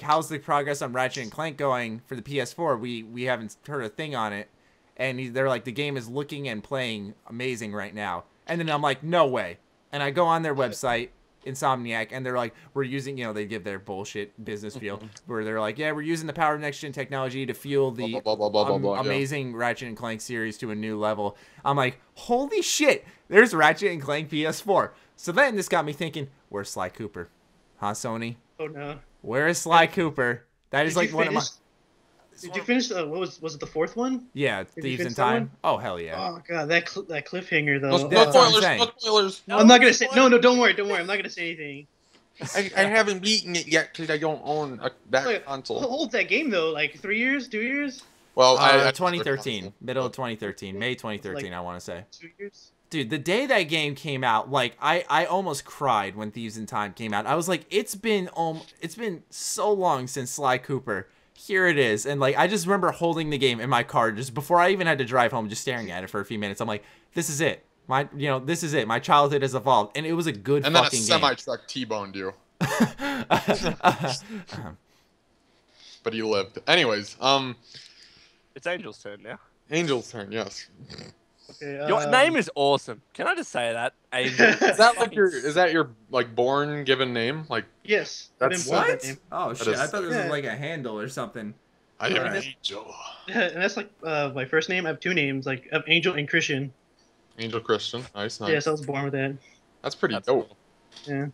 how's the progress on Ratchet and Clank going for the PS4? We haven't heard a thing on it, and they're like, the game is looking and playing amazing right now. And then I'm like, no way. And I go on their website, Insomniac, and they're like, we're using, they give their bullshit business feel where they're like, yeah, we're using the power of next gen technology to fuel the amazing Ratchet and Clank series to a new level. I'm like, holy shit, there's Ratchet and Clank PS4. So then this got me thinking, where's Sly Cooper? Huh, Sony? Oh no. Where is Sly Cooper? That is like one of my... Did you finish? Was it the fourth one? Yeah, Thieves in Time. Oh hell yeah! Oh god, that cliffhanger though. No spoilers. No spoilers. I'm not gonna say. No, don't worry. I'm not gonna say anything. I haven't beaten it yet because I don't own that console. How old's that game though? Like 3 years, 2 years? Well, 2013, middle of 2013, May 2013, I want to say. 2 years. Dude, the day that game came out, like I almost cried when Thieves in Time came out. I was like, it's been so long since Sly Cooper. Here it is. And like I just remember holding the game in my car just before I even had to drive home, just staring at it for a few minutes. I'm like, this is it. This is it. My childhood has evolved, and it was a good fucking game. And then a semi-truck T-boned you. But he lived. Anyways, it's Angel's turn now. Angel's turn, yes. Okay, your name is awesome. Can I just say that? Angel. Is that your like born given name? Like yes. That's what? That name. Oh shit! I thought this was like a handle or something. I am Angel. And that's like my first name. I have two names, like I have Angel and Christian. Angel Christian. Nice. Yes, I was born with that. That's pretty dope. Cool. Yeah.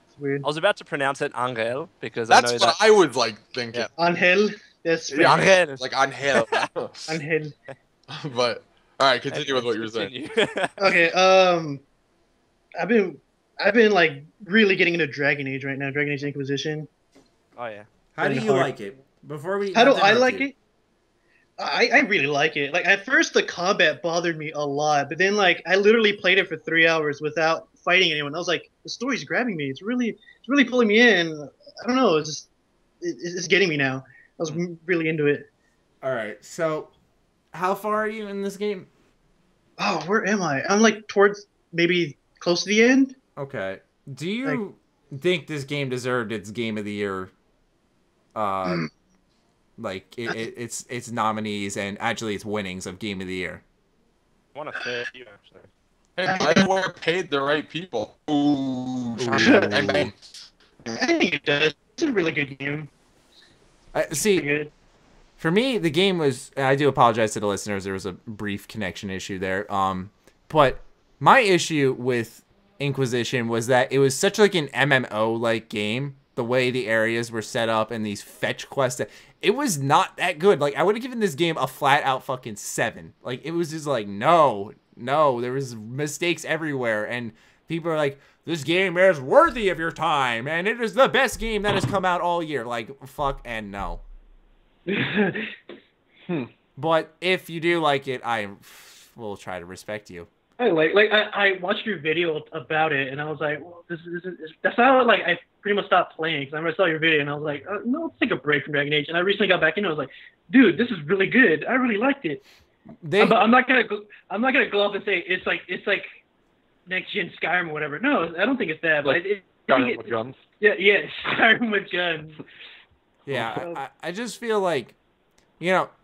It's weird. I was about to pronounce it Angel because that's I know what I was like thinking. Yeah. Angel. That's Angel. Like Angel. Angel. But all right, continue with what you were saying. Okay. I've been like really getting into Dragon Age right now. Dragon Age Inquisition. Oh yeah. How do you like it? How do I like it? I really like it. Like at first the combat bothered me a lot, but then like I literally played it for 3 hours without fighting anyone. I was like, the story's grabbing me. It's really pulling me in. I don't know. It's getting me now. I was really into it. All right. So, how far are you in this game? Oh, where am I? I'm like towards maybe close to the end. Okay. Do you think this game deserved its Game of the Year? Like its nominees and actually its winnings of Game of the Year. I want to say you actually. Hey, Bioware paid the right people. Ooh. I think it does. It's a really good game. See, for me, the game was. And I do apologize to the listeners. There was a brief connection issue there. But my issue with Inquisition was that it was such like an MMO like game. The way the areas were set up and these fetch quests, it was not that good. Like I would have given this game a flat out fucking 7. Like it was just like no, there was mistakes everywhere, and people are like, this game is worthy of your time, and it is the best game that has come out all year. Like fuck and no. But if you do like it, I will try to respect you. I watched your video about it, and I was like, well, that's how like I pretty much stopped playing because I saw your video, and I was like, no, let's take a break from Dragon Age. And I recently got back in, and I was like, dude, this is really good. I really liked it. But I'm not gonna go off and say it's like next gen Skyrim or whatever. No, I don't think it's that. But Skyrim with guns. Yeah, Skyrim with guns. Yeah, I just feel like.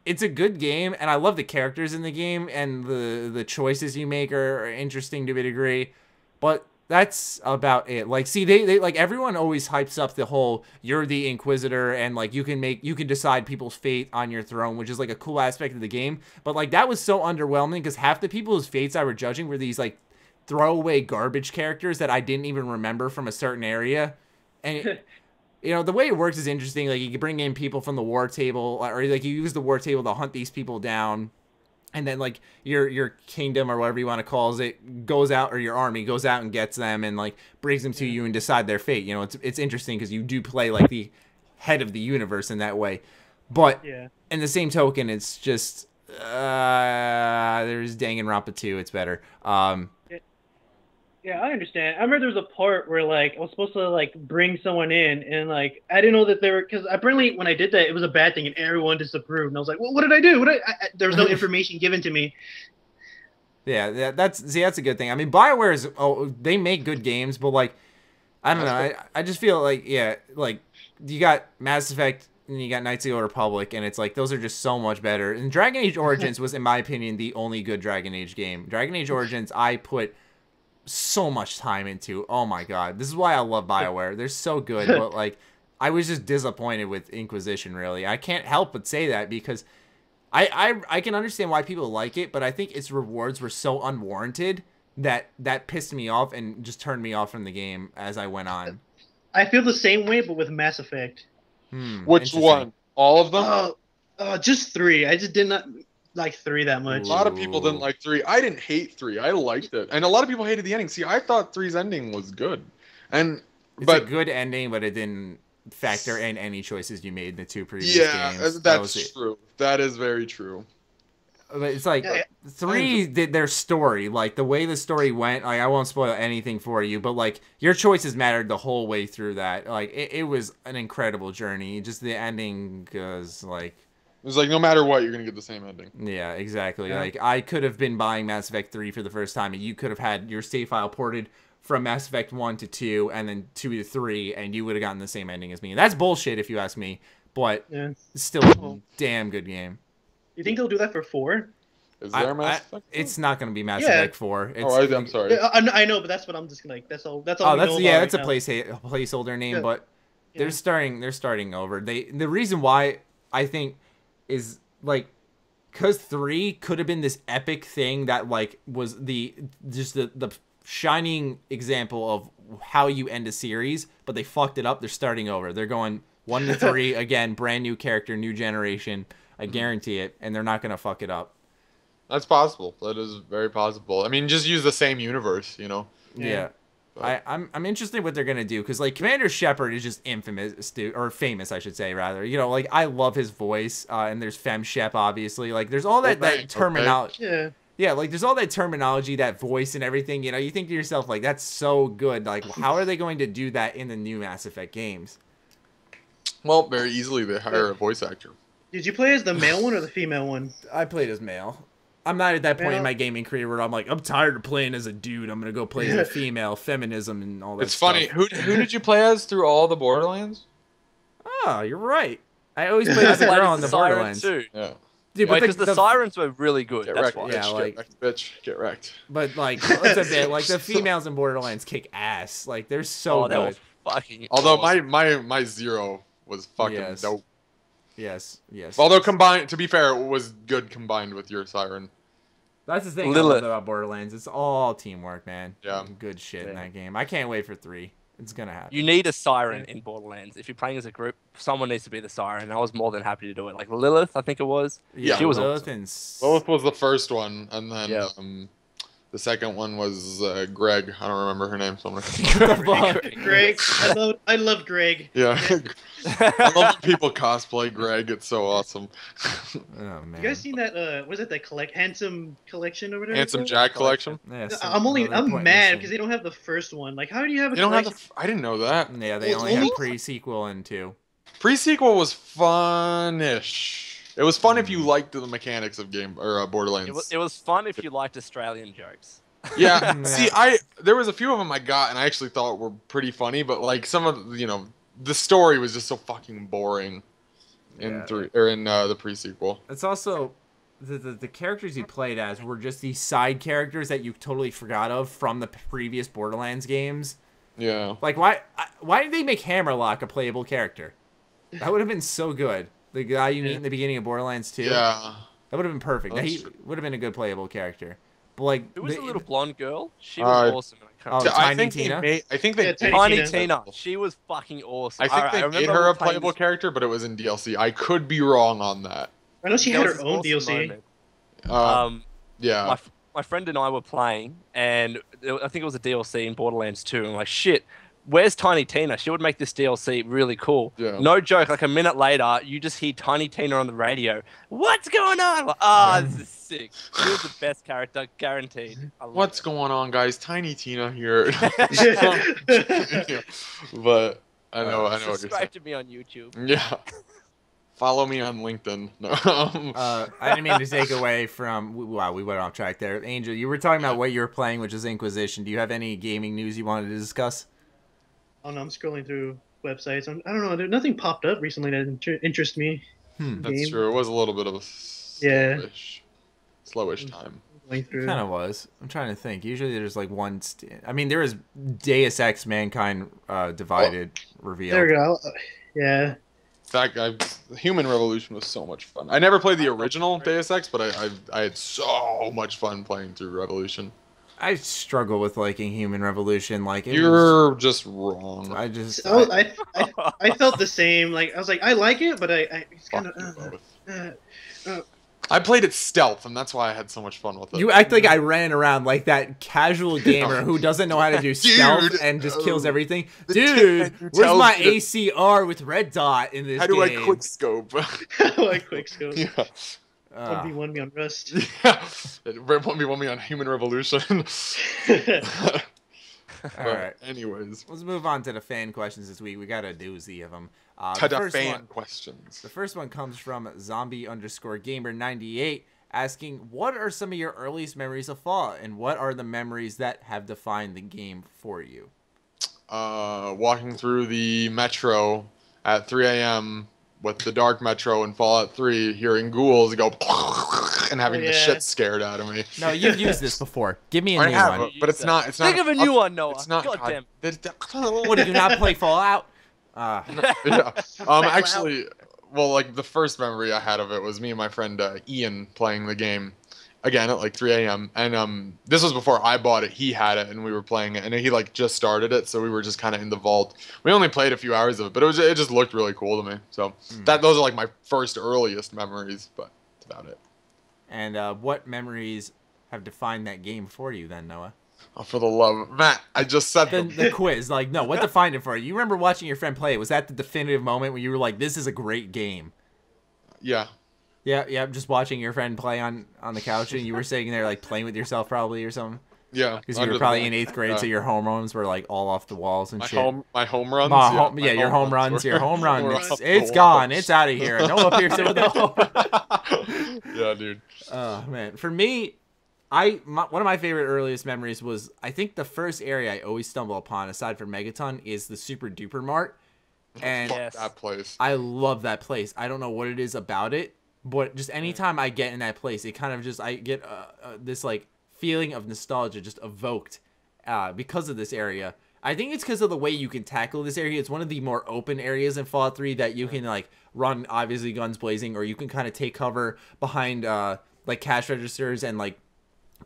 It's a good game, and I love the characters in the game, and the choices you make are interesting to a degree, but that's about it. Like, see, they like everyone always hypes up the whole you're the Inquisitor, and like you can decide people's fate on your throne, which is like a cool aspect of the game. But like that was so underwhelming because half the people's fates I were judging were these like throwaway garbage characters that I didn't even remember from a certain area, and. The way it works is interesting. Like, you can bring in people from the war table, or like you use the war table to hunt these people down, and then like your kingdom or whatever you want to call it goes out, or your army goes out and gets them and like brings them to you and decide their fate. It's interesting because you do play like the head of the universe in that way, but in the same token, it's just there's Danganronpa 2. It's better. Yeah, I understand. I remember there was a part where like I was supposed to like bring someone in, and like I didn't know that they were, because apparently when I did that it was a bad thing and everyone disapproved. And I was like, well, what did I do? There was no information given to me. Yeah, that's a good thing. I mean, BioWare is they make good games, but like I don't know. I just feel like like you got Mass Effect and you got Knights of the Old Republic, and it's like those are just so much better. And Dragon Age Origins was, in my opinion, the only good Dragon Age game. Dragon Age Origins, I put so much time into. Oh my god, this is why I love BioWare. They're so good, but like I was just disappointed with Inquisition. Really, I can't help but say that because I can understand why people like it, but I think its rewards were so unwarranted that pissed me off and just turned me off from the game as I went on. I feel the same way, but with Mass Effect. Which one? All of them? Just 3. I just did not like 3 that much. A lot of people didn't like 3. I didn't hate 3. I liked it. And a lot of people hated the ending. See, I thought 3's ending was good. It's a good ending, but it didn't factor in any choices you made in the 2 previous games. Yeah, that's true. That is very true. But it's like 3 did their story, like the way the story went. Like I won't spoil anything for you, but like your choices mattered the whole way through that. Like it was an incredible journey. Just the ending was like it was like no matter what, you're gonna get the same ending. Yeah, exactly. Yeah. Like I could have been buying Mass Effect 3 for the first time, and you could have had your save file ported from Mass Effect 1 to 2, and then 2 to 3, and you would have gotten the same ending as me. And that's bullshit if you ask me, but it's still a damn good game. You think they'll do that for 4? Is there Mass Effect 4? It's not going to be Mass Effect 4. I'm sorry. I know, but that's what I'm just like. That's all. That's all. Oh, that's a placeholder name, but they're starting over. The reason why I think is like because 3 could have been this epic thing that like was the shining example of how you end a series, but they fucked it up. They're starting over. They're going 1 to 3 again, brand new character, new generation. I guarantee it, and they're not gonna fuck it up. That's possible. That is very possible. I mean, just use the same universe, you know. Yeah. I'm interested in what they're gonna do because like Commander Shepard is just infamous, or famous, I should say, rather. You know, like I love his voice, and there's Fem Shep, obviously. Like there's all that terminology. Okay. Yeah, like there's all that terminology, that voice and everything. You know, you think to yourself like that's so good. Like how are they going to do that in the new Mass Effect games? Well, very easily they hire a voice actor. Did you play as the male one or the female one? I played as male. I'm not at that point in my gaming career where I'm like, I'm tired of playing as a dude. I'm going to go play as a female, feminism, and all that It's funny. Who did you play as through all the Borderlands? Oh, you're right. I always played as a girl in the Borderlands. Too. Yeah. Dude, because the sirens were really good. Get that's wrecked, why. bitch, Yeah, like, get wrecked, bitch. Get wrecked. But like, let's admit, like the females in Borderlands kick ass. Like they're so They were good. fucking Although awesome. my Zero was fucking dope. Yes. Although combined, to be fair, it was good combined with your Siren. That's the thing I love about Borderlands. It's all teamwork, man. Yeah. Good shit in that game. I can't wait for 3. It's gonna happen. You need a siren in Borderlands. If you're playing as a group, someone needs to be the siren. I was more than happy to do it. Like Lilith, I think it was. Yeah, she was Lilith awesome. Lilith was the first one, and then the second one was Greg. I don't remember her name, so I'm gonna... Greg. I love Greg. Yeah. I love when people cosplay Greg. It's so awesome. Oh man. You guys seen that? Was it the Handsome collection or whatever? Handsome Jack collection? Yeah, I'm mad because they don't have the first one. Like, how do you have a collection? I didn't know that. Yeah, they only have pre-sequel and 2. Pre-sequel was fun-ish. It was fun if you liked the mechanics of Borderlands. It was fun if you liked Australian jokes. Yeah. See, there was a few of them I got and I actually thought were pretty funny, but like some of the story was just so fucking boring in the pre-sequel. It's also the characters you played as were just these side characters that you totally forgot of from the previous Borderlands games. Yeah. Like why did they make Hammerlock a playable character? That would have been so good. The guy you meet in the beginning of Borderlands 2. Yeah. That would have been perfect. He would have been a good playable character. But like, it was a little blonde girl. She was awesome. Tiny Tina. I think they Tiny Tina. She was fucking awesome. I think they made her a playable character, but it was in DLC. I could be wrong on that. I know she had her own DLC. Yeah. My friend and I were playing, and I think it was a DLC in Borderlands 2. And I'm like, shit, where's Tiny Tina? She would make this DLC really cool. Yeah. No joke, like a minute later, you just hear Tiny Tina on the radio. What's going on? Like, this is sick. She was the best character, guaranteed. What's going on, guys? Tiny Tina here. But I know what you're saying. Subscribe to me on YouTube. Yeah. Follow me on LinkedIn. No. I didn't mean to take away from... Wow, we went off track there. Angel, you were talking about what you were playing, which is Inquisition. Do you have any gaming news you wanted to discuss? Oh, no, I'm scrolling through websites. I don't know. Nothing popped up recently that interests me. That's true. It was a little bit of a slowish time. It kind of was. I'm trying to think. Usually there's like one... I mean, there was Deus Ex Mankind Divided revealed. There we go. Yeah. In fact, Human Revolution was so much fun. I never played the original Deus Ex, but I had so much fun playing through Revolution. I struggle with liking Human Revolution. Like you're just wrong. I felt the same. Like I was like, I like it, but it's kind of. I played it stealth, and that's why I had so much fun with it. You act like I ran around like that casual gamer who doesn't know how to do stealth and just kills everything. Dude, where's my ACR with red dot in this game? How do I quick scope? How do I quick scope? Yeah. 1v1 me on Rust. Yeah. 1v1 me on Human Revolution. All right. Anyways. Let's move on to the fan questions this week. We got a doozy of them. Questions. The first one comes from zombie_gamer98 asking, what are some of your earliest memories of Fallout, and what are the memories that have defined the game for you? Walking through the metro at 3 a.m. with the dark metro in Fallout 3, hearing ghouls go and having the shit scared out of me. No, you've used this before. Give me a new one. But it's not. Think of a new one, Noah. It's not. God damn. What, did you not play Fallout? Yeah. Actually, well, like the first memory I had of it was me and my friend Ian playing the game again at like 3 a.m. And this was before I bought it. He had it, and we were playing it, and he like just started it, so we were just kind of in the vault. We only played a few hours of it, but it just looked really cool to me. So those are like my first earliest memories, but that's about it. And what memories have defined that game for you then, Noah? Oh, for the love of Matt, I just said the quiz. Like, no, what defined it for you? You remember watching your friend play it? Was that the definitive moment where you were like, "This is a great game"? Yeah. Yeah. Just watching your friend play on the couch, and you were sitting there like playing with yourself, probably or something. Yeah. Because you were probably in 8th grade, so your home runs were like all off the walls and shit. My home runs. Your home runs. Your home run. It's gone. It's out of here. Noah Pearson with the home run. Yeah, dude. Oh man, for me. One of my favorite earliest memories was, I think the first area I always stumble upon, aside from Megaton, is the Super Duper Mart. And that place. I love that place. I don't know what it is about it, but just anytime I get in that place, it kind of just, I get this like feeling of nostalgia just evoked because of this area. I think it's because of the way you can tackle this area. It's one of the more open areas in Fallout 3 that you can like run, obviously guns blazing, or you can kind of take cover behind like cash registers and like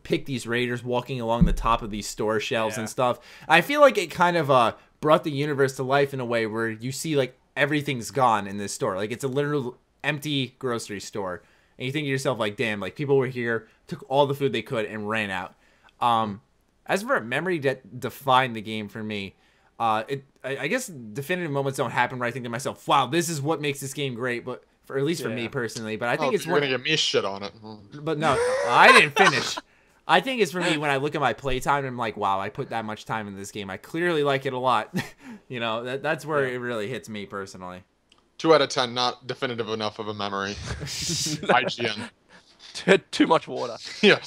pick these raiders walking along the top of these store shelves and stuff. I feel like it kind of brought the universe to life in a way where you see like everything's gone in this store. Like it's a literal empty grocery store, and you think to yourself like, damn, like people were here, took all the food they could, and ran out. As for a memory that defined the game for me, I guess definitive moments don't happen where I think to myself, wow, this is what makes this game great, but or at least for me personally. But I think it's you're gonna get me shit on it. But no, I didn't finish. I think it's for me when I look at my playtime and I'm like, wow, I put that much time in this game. I clearly like it a lot. You know, that's where it really hits me personally. 2 out of 10, not definitive enough of a memory. IGN. Too much water. Yeah.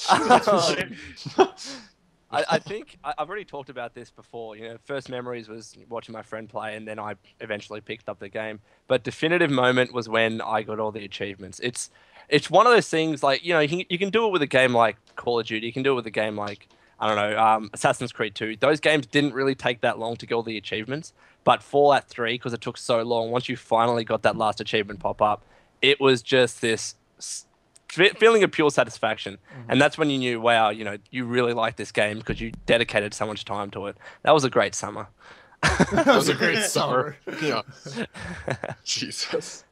I think I've already talked about this before. You know, first memories was watching my friend play, and then I eventually picked up the game. But definitive moment was when I got all the achievements. It's one of those things like, you know, you can do it with a game like Call of Duty. You can do it with a game like, I don't know, Assassin's Creed 2. Those games didn't really take that long to get all the achievements. But Fallout 3, because it took so long, once you finally got that last achievement pop up, it was just this feeling of pure satisfaction. And that's when you knew, wow, you know, you really like this game because you dedicated so much time to it. That was a great summer. That was a great summer. Yeah. Jesus.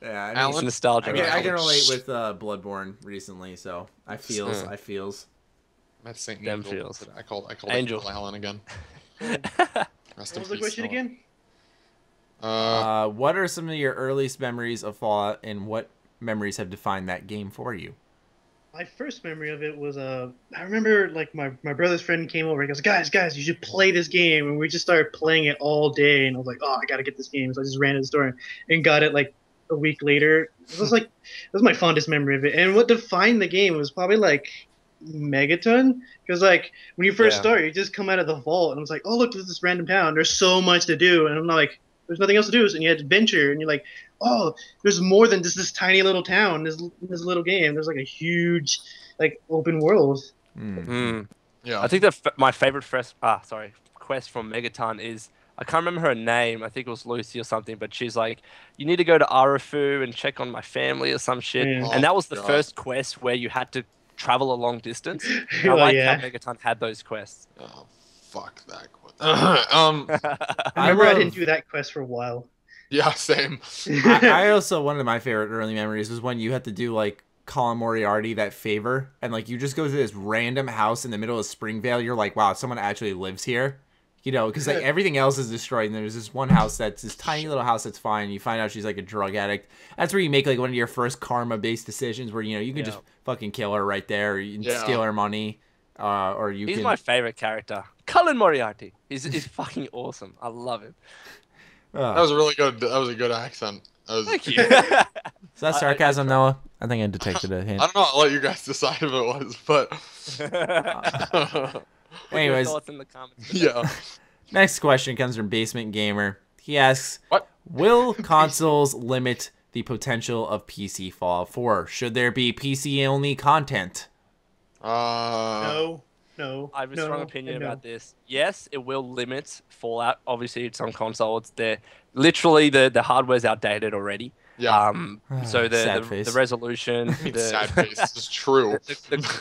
Yeah, I mean, nostalgia. I can relate with Bloodborne recently, so I feels. That's Saint Them Angel. feels. I called Angel. Alan again. Rest What in was the peace, question Noah. again? What are some of your earliest memories of Fallout, and what memories have defined that game for you? My first memory of it was I remember like my brother's friend came over. He goes, guys, you should play this game, and we just started playing it all day. And I was like, oh, I gotta get this game. So I just ran to the store and got it like a week later. It was my fondest memory of it. And what defined the game was probably like Megaton, because like when you first start, you just come out of the vault, and I was like, oh look, there's this random town. There's so much to do, and I'm like, there's nothing else to do. So you had adventure, and you're like, oh, there's more than just this tiny little town, this little game. There's like a huge, like, open world. Yeah. I think my favorite quest from Megaton is, I can't remember her name. I think it was Lucy or something, but she's like, you need to go to Arafu and check on my family or some shit. Yeah. And that was the first quest where you had to travel a long distance. And I like how Megaton had those quests. Oh, fuck that quest. I remember I didn't do that quest for a while. Yeah, same. I also, one of my favorite early memories was when you had to do like Colin Moriarty that favor, and like you just go to this random house in the middle of Springvale. You're like, wow, someone actually lives here, you know, because like everything else is destroyed, and there's this one house that's this tiny little house that's fine. You find out she's like a drug addict. That's where you make like one of your first karma-based decisions, where you know you can just fucking kill her right there, or you can steal her money, or you. He's my favorite character, Colin Moriarty. He's fucking awesome. I love him. That was a really good. That was a good accent. Thank you. Is that sarcasm, Noah? I think I detected a hint. I don't know. I'll let you guys decide if it was, but. Anyways, thoughts in the comments. Yeah. Next question comes from Basement Gamer. He asks, "What will consoles limit the potential of PC Fallout 4? Should there be PC only content?" No. I have a strong opinion about this. Yes, it will limit Fallout. Obviously, it's on console. It's there. Literally, the hardware's outdated already. Yeah. So the resolution, sad face. This is true.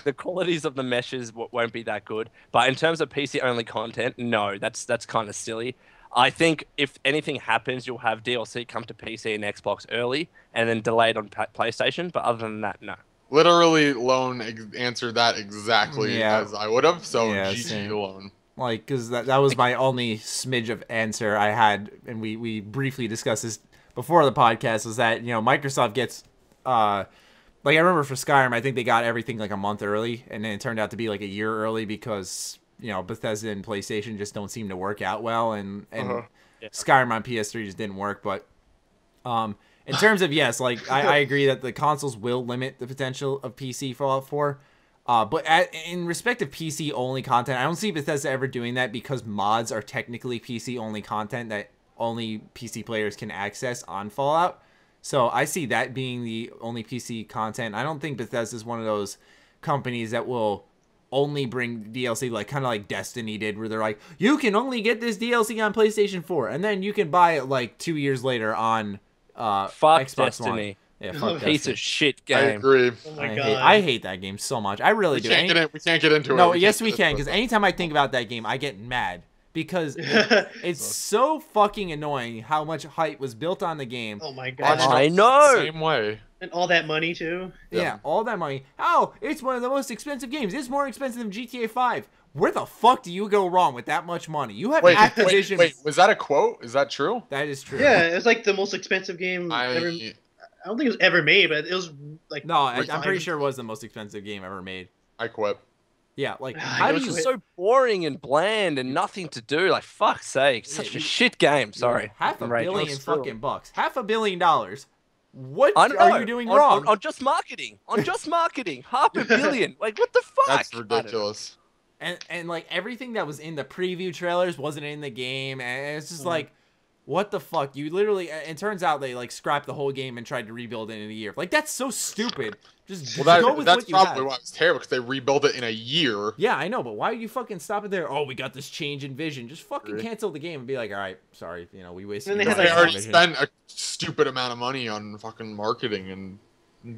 The qualities of the meshes won't be that good. But in terms of PC only content, no, that's kind of silly. I think if anything happens, you'll have DLC come to PC and Xbox early, and then delayed on PlayStation. But other than that, no. Literally, Lone answered that exactly as I would have. So GG Lone. Like, because that was my only smidge of answer I had, and we briefly discussed this before the podcast, was that, you know, Microsoft gets, like, I remember for Skyrim, I think they got everything like a month early, and then it turned out to be like a year early because, you know, Bethesda and PlayStation just don't seem to work out well, and Skyrim on PS3 just didn't work, but, in terms of, yes, like, I agree that the consoles will limit the potential of PC Fallout 4. But in respect of PC-only content, I don't see Bethesda ever doing that because mods are technically PC-only content that only PC players can access on Fallout. So I see that being the only PC content. I don't think Bethesda is one of those companies that will only bring DLC, like kind of like Destiny did, where they're like, you can only get this DLC on PlayStation 4, and then you can buy it like 2 years later on Xbox Destiny. One. Yeah, piece of shit game. I agree. Oh my God. I hate that game so much. I really do. We can't get into it. No, yes we can, because anytime I think about that game, I get mad. Because it's so fucking annoying how much hype was built on the game. Oh my God. I know. Same way. And all that money too. Yeah, all that money. Oh, it's one of the most expensive games. It's more expensive than GTA 5. Where the fuck do you go wrong with that much money? You have Activision. Wait, was that a quote? Is that true? That is true. Yeah, it's like the most expensive game ever. I don't think it was ever made, but it was like. No, I'm pretty sure it was the most expensive game ever made. I quit. Yeah, like it was just so boring and bland and nothing to do. Like, fuck's sake, such a shit game. Sorry, $500 million fucking bucks. $500 million. What are you doing wrong? On just marketing. On just marketing. $500 million. Like, what the fuck? That's ridiculous. And like everything that was in the preview trailers wasn't in the game, and it's just like, what the fuck? You literally, it turns out they like scrapped the whole game and tried to rebuild it in a year. Like, that's so stupid. Just go with that's what you have. probably why it's terrible, because they rebuilt it in a year. Yeah, I know, but why would you fucking stop it there? Oh, we got this change in vision. Just fucking cancel the game and be like, all right, sorry, you know, we wasted. They already spent a stupid amount of mony on fucking marketing and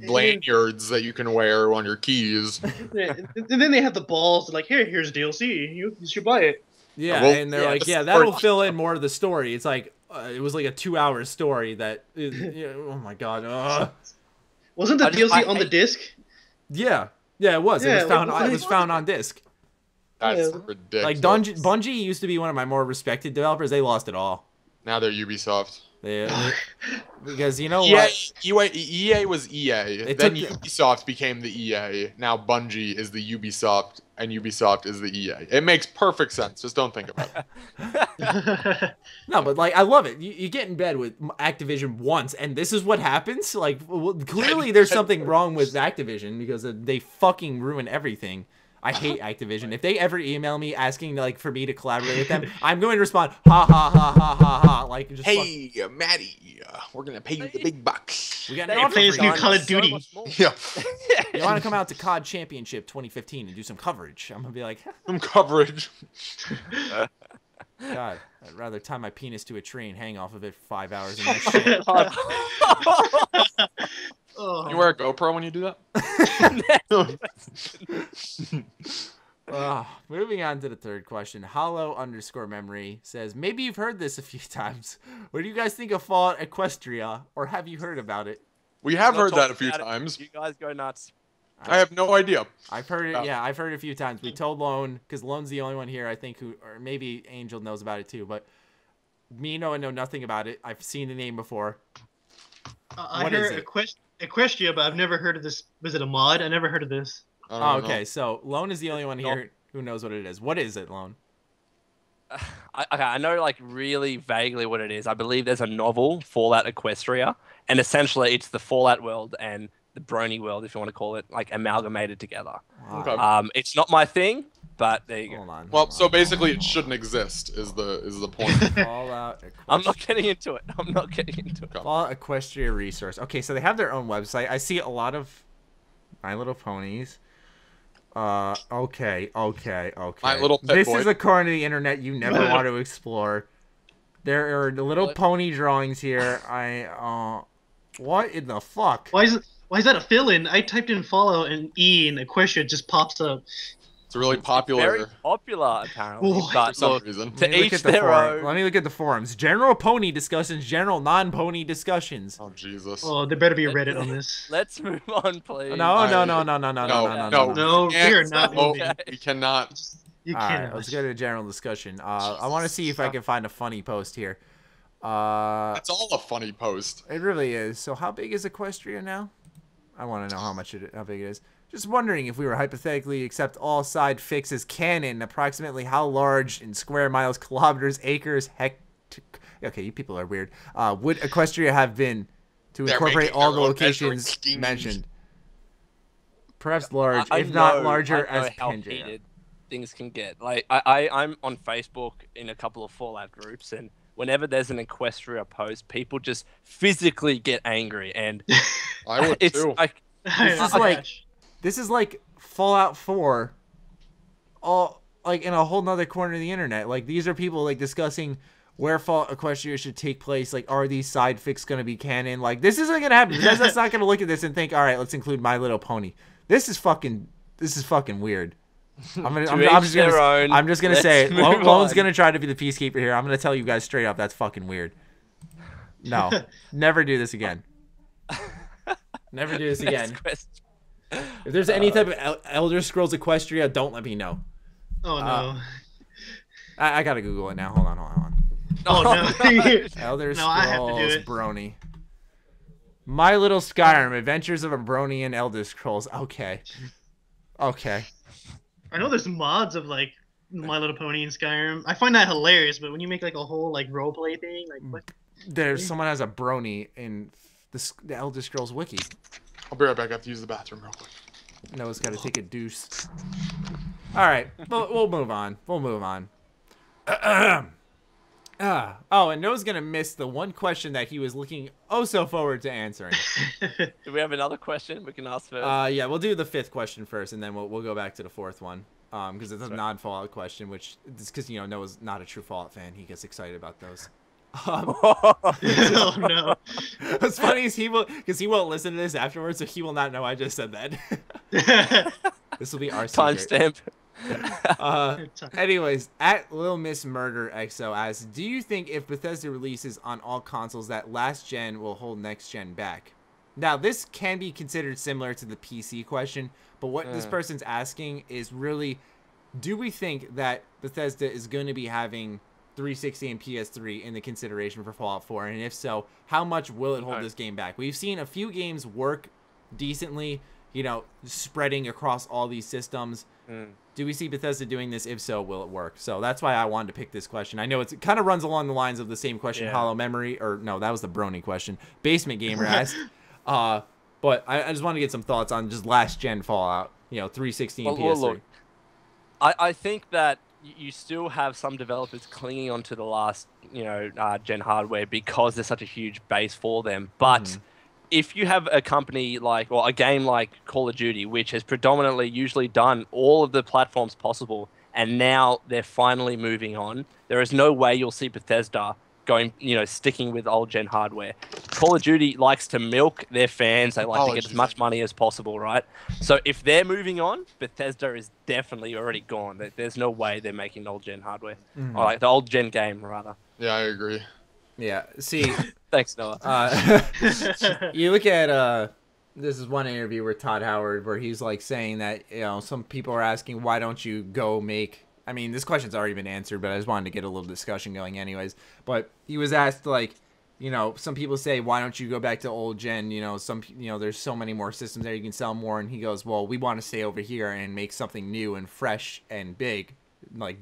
lanyards that you can wear on your keys. And then they have the balls like, here's DLC. You should buy it. Yeah, and they're like, yeah, that'll fill in more of the story. It's like, it was like a 2-hour story that, oh my God. Wasn't the DLC on the disc? Yeah, it was. It was found on disc. That's ridiculous. Like Bungie used to be one of my more respected developers. They lost it all. Now they're Ubisoft. Because you know what? EA was EA. Then Ubisoft became the EA. Now Bungie is the Ubisoft, and Ubisoft is the EA. It makes perfect sense. Just don't think about it. No, but like I love it. You get in bed with Activision once, and this is what happens. Like clearly, there's something wrong with Activision because they fucking ruin everything. I hate Activision. If they ever email me asking like for me to collaborate with them, I'm going to respond, ha ha ha ha ha ha. Like, just hey, Matty, we're gonna pay you the big bucks. We got to play his new Call of Duty. Yeah. You want to come out to COD Championship 2015 and do some coverage? I'm gonna be like, some coverage. God, I'd rather tie my penis to a tree and hang off of it for 5 hours than that shit. Oh. You wear a GoPro when you do that? Moving on to the third question. Hollow_memory says, maybe you've heard this a few times. What do you guys think of Fallout Equestria, or have you heard about it? We have heard that a few times. You guys go nuts. I have no idea. I've heard it. Yeah, I've heard it a few times. We told Lone, because Lone's the only one here, I think, who, or maybe Angel knows about it too, but me, I know nothing about it. I've seen the name before. I heard Equestria, but I've never heard of this. Was it a mod? I never heard of this. Oh, okay. So Lone is the only one here who knows what it is. What is it, Lone? I know like really vaguely what it is. I believe there's a novel, Fallout Equestria, and essentially it's the Fallout world and the Brony world, if you want to call it, like amalgamated together. Wow. Okay. It's not my thing, but there you go. Hold on. Well, so basically it shouldn't exist is the point. Fallout Equestria. I'm not getting into it. Fallout Equestria resource. Okay, so they have their own website. I see a lot of My Little Ponies. Okay. My Little Pet This Boy. is a corner of the internet you never want to explore. There are the little pony drawings here. What in the fuck? Why is that a fill-in? I typed in Fallout and E and Equestria just pops up. It's really popular. Very popular, apparently. But for some look, reason. to each their own. Let me look at the forums. General pony discussions, general non-pony discussions. Oh, Jesus. Oh, there better be a Reddit on this. Let's move on, please. No, we are not moving. We cannot. You All can't. right, let's go to general discussion. I want to see if I can find a funny post here. It's all a funny post. It really is. So how big is Equestria now? I want to know how big it is. Just wondering if we were hypothetically accept all side fix as canon, approximately how large in square miles, kilometers, acres, okay, you people are weird. Would Equestria have been to incorporate all the locations mentioned? Perhaps large, if not larger as Pangea. Things can get. Like I'm on Facebook in a couple of Fallout groups, and whenever there's an Equestria post, people just physically get angry, and I would too. Like this is like Fallout 4, all like in a whole nother corner of the internet. Like these are people like discussing where Fallout Equestria should take place. Like, are these side fics gonna be canon? Like this isn't gonna happen. That's not gonna look at this and think, all right, let's include My Little Pony. This is fucking weird. I'm just gonna say, Lone's gonna try to be the peacekeeper here. I'm gonna tell you guys straight up, that's fucking weird. No, never do this again. Never do this again. If there's any type of Elder Scrolls Equestria, don't let me know. Oh no. I gotta Google it now. Hold on. Oh no. Elder Scrolls Brony. My Little Skyrim, Adventures of a Brony and Elder Scrolls. Okay. I know there's mods of like My Little Pony and Skyrim. I find that hilarious, but when you make like a whole like roleplay thing, like what? Someone has a Brony in the Elder Scrolls wiki. I'll be right back. I have to use the bathroom real quick. Noah's got to take a deuce. All right, we'll move on. Oh, and Noah's gonna miss the one question that he was looking so forward to answering. Do we have another question we can ask first? Yeah, we'll do the fifth question first, and then we'll go back to the fourth one. Because it's a non-Fallout question, which is because Noah's not a true Fallout fan. He gets excited about those. Oh no! What's funny is he won't listen to this afterwards, so he will not know I just said that. This will be our timestamp. Anyways, at Little Miss Murder XO asks, do you think if Bethesda releases on all consoles that last gen will hold next gen back? Now, this can be considered similar to the PC question, but what this person's asking is really, do we think that Bethesda is going to be having 360 and PS3 in the consideration for Fallout 4? And if so, how much will it hold this game back? We've seen a few games work decently, spreading across all these systems. Do we see Bethesda doing this? If so, will it work? So that's why I wanted to pick this question. I know it kind of runs along the lines of the same question Hollow Memory, or no, that was the Brony question, Basement Gamer asked. But I just wanted to get some thoughts on just last-gen Fallout, 360 and PS3. Look, I think that you still have some developers clinging onto the last, gen hardware because there's such a huge base for them. But if you have a company a game like Call of Duty, which has predominantly usually done all of the platforms possible, and now they're finally moving on, there is no way you'll see Bethesda going, sticking with old gen hardware. Call of Duty likes to milk their fans. They like to get as much money as possible, right? So if they're moving on, Bethesda is definitely already gone. There's no way they're making old gen hardware. Or the old gen game, rather. Yeah, I agree. Yeah, see... Thanks, Noah. You look at... this is one interview with Todd Howard where he's saying that, some people are asking, why don't you go make... I mean, this question's already been answered, but I just wanted to get a little discussion going anyways. But he was asked, some people say, why don't you go back to old gen? There's so many more systems there, you can sell more. And he goes, well, we want to stay over here and make something new and fresh and big,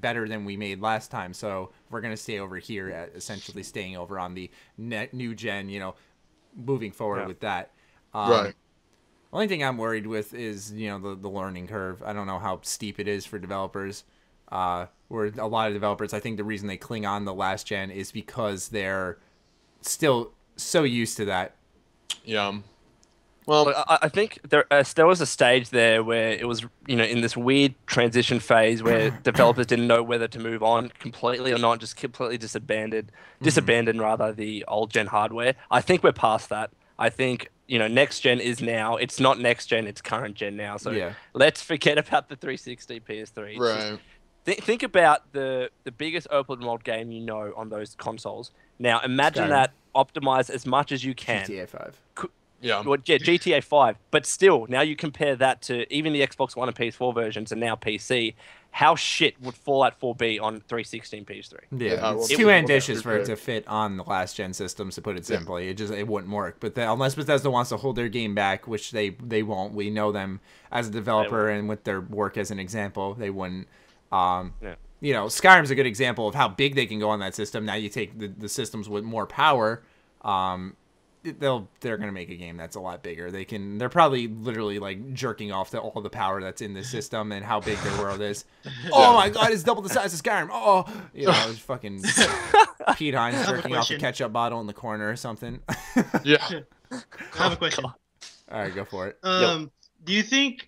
better than we made last time. So we're going to stay over here, essentially staying over on the new gen, moving forward with that. Right. Only thing I'm worried with is, the learning curve. I don't know how steep it is for developers. Where a lot of developers, I think the reason they cling on the last gen is because they're still so used to that. Yeah. Well, I think there was a stage there where it was, in this weird transition phase where developers didn't know whether to move on completely or not, just completely disabandoned rather the old gen hardware. I think we're past that. I think, next gen is now. It's not next gen, it's current gen now. So let's forget about the 360 PS3. Right. Think about the biggest open world game on those consoles. Now imagine Skyrim. that optimized as much as you can. GTA 5. GTA 5. But still, now you compare that to even the Xbox One and PS4 versions and now PC. How shit would Fallout 4 be on 360 and PS3? Yeah, it's too ambitious for it to fit on the last gen systems, to put it simply. It wouldn't work. But unless Bethesda wants to hold their game back, which they won't. We know them as a developer and with their work as an example, they wouldn't. Skyrim's a good example of how big they can go on that system. Now you take the systems with more power, they're gonna make a game that's a lot bigger. They're probably literally jerking off to all the power that's in this system and how big their world is. Oh my god, it's double the size of Skyrim. It's fucking Pete Hines jerking off a ketchup bottle in the corner or something. Yeah. I have a question. All right, go for it. Do you think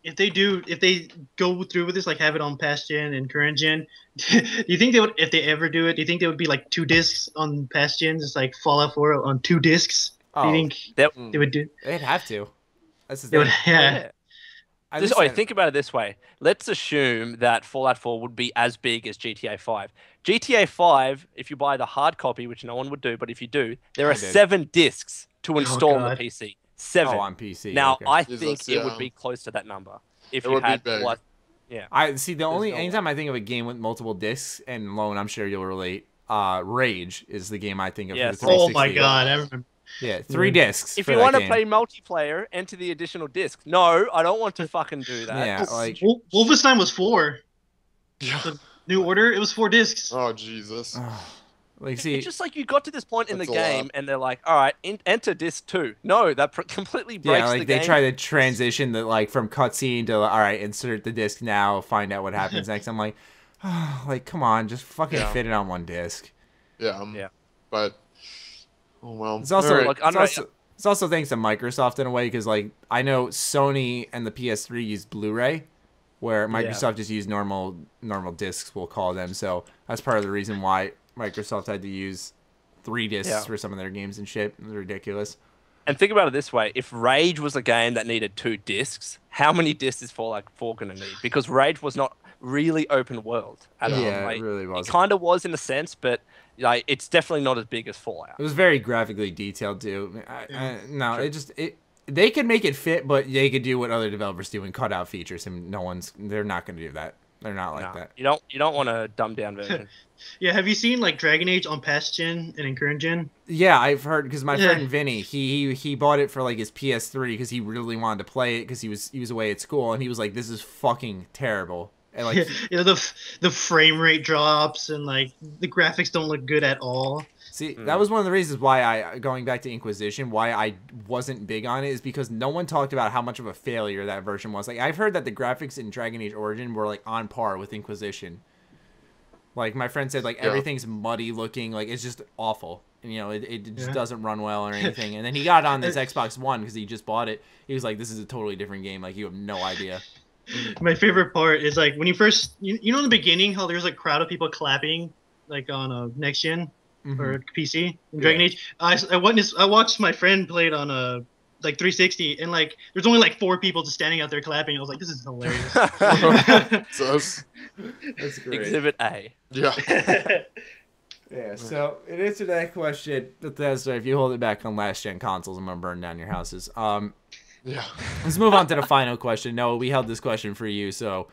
if they go through with this, have it on past gen and current gen, do you think they would, if they ever do it, do you think they would be 2 discs on past gens, just like Fallout 4 on 2 discs? Do you think they would do? They'd have to. That's the thing. Think about it this way. Let's assume that Fallout 4 would be as big as GTA 5. GTA 5, if you buy the hard copy, which no one would do, but if you do, there are 7 discs to install on the PC. 7 on PC. Now, okay. I think it would be close to that number if you had. I see. Anytime I think of a game with multiple discs, and Lone, I'm sure you'll relate. Rage is the game I think of. Yes. For the 360. Oh my god, I remember. Yeah, 3 discs. If you want to play multiplayer, enter the additional disc. No, I don't want to fucking do that. Yeah, Wolfenstein was 4. The New Order, it was 4 discs. Oh Jesus. See, it's just you got to this point in the game, and they're like, "All right, enter disc 2." No, that completely breaks the game. They try to transition from cutscene to all right, insert the disc now, find out what happens next. I'm like, come on, just fucking fit it on 1 disc. Yeah. But well, it's also it's also thanks to Microsoft in a way, because I know Sony and the PS3 use Blu-ray, where Microsoft just used normal discs, we'll call them. So that's part of the reason why Microsoft had to use 3 discs for some of their games and shit. It was ridiculous. And think about it this way. If Rage was a game that needed 2 discs, how many discs is Fallout 4 going to need? Because Rage was not really open world at all. Yeah, it really was. It kind of was in a sense, but it's definitely not as big as Fallout. It was very graphically detailed too. They could make it fit, but they could do what other developers do and cut out features, and they're not going to do that. They're not like that. You don't want a dumbed down version. Yeah, have you seen like Dragon Age on past gen and in current gen? Yeah, I've heard because my friend Vinny, he bought it for like his PS3 because he really wanted to play it because he was away at school and he was like, this is fucking terrible. And like, the frame rate drops and like the graphics don't look good at all. See, that was one of the reasons why going back to Inquisition, why I wasn't big on it is because no one talked about how much of a failure that version was. Like, I've heard that the graphics in Dragon Age Origin were, like, on par with Inquisition. Like, my friend said, like, everything's muddy looking. Like, it's just awful. And, you know, it just doesn't run well or anything. And then he got on this Xbox One because he just bought it. He was like, this is a totally different game. Like, you have no idea. My favorite part is, like, when you first... You know in the beginning how there's a crowd of people clapping, like, on next gen? Or PC in Dragon Age. I watched my friend play it on a like 360, and like there's only like 4 people just standing out there clapping. I was like, this is hilarious. That's great. Exhibit A. Yeah. Yeah. So in answer to that question, Bethesda, if you hold it back on last gen consoles, I'm gonna burn down your houses. Yeah. Let's move on to the final question. Noah, we held this question for you. So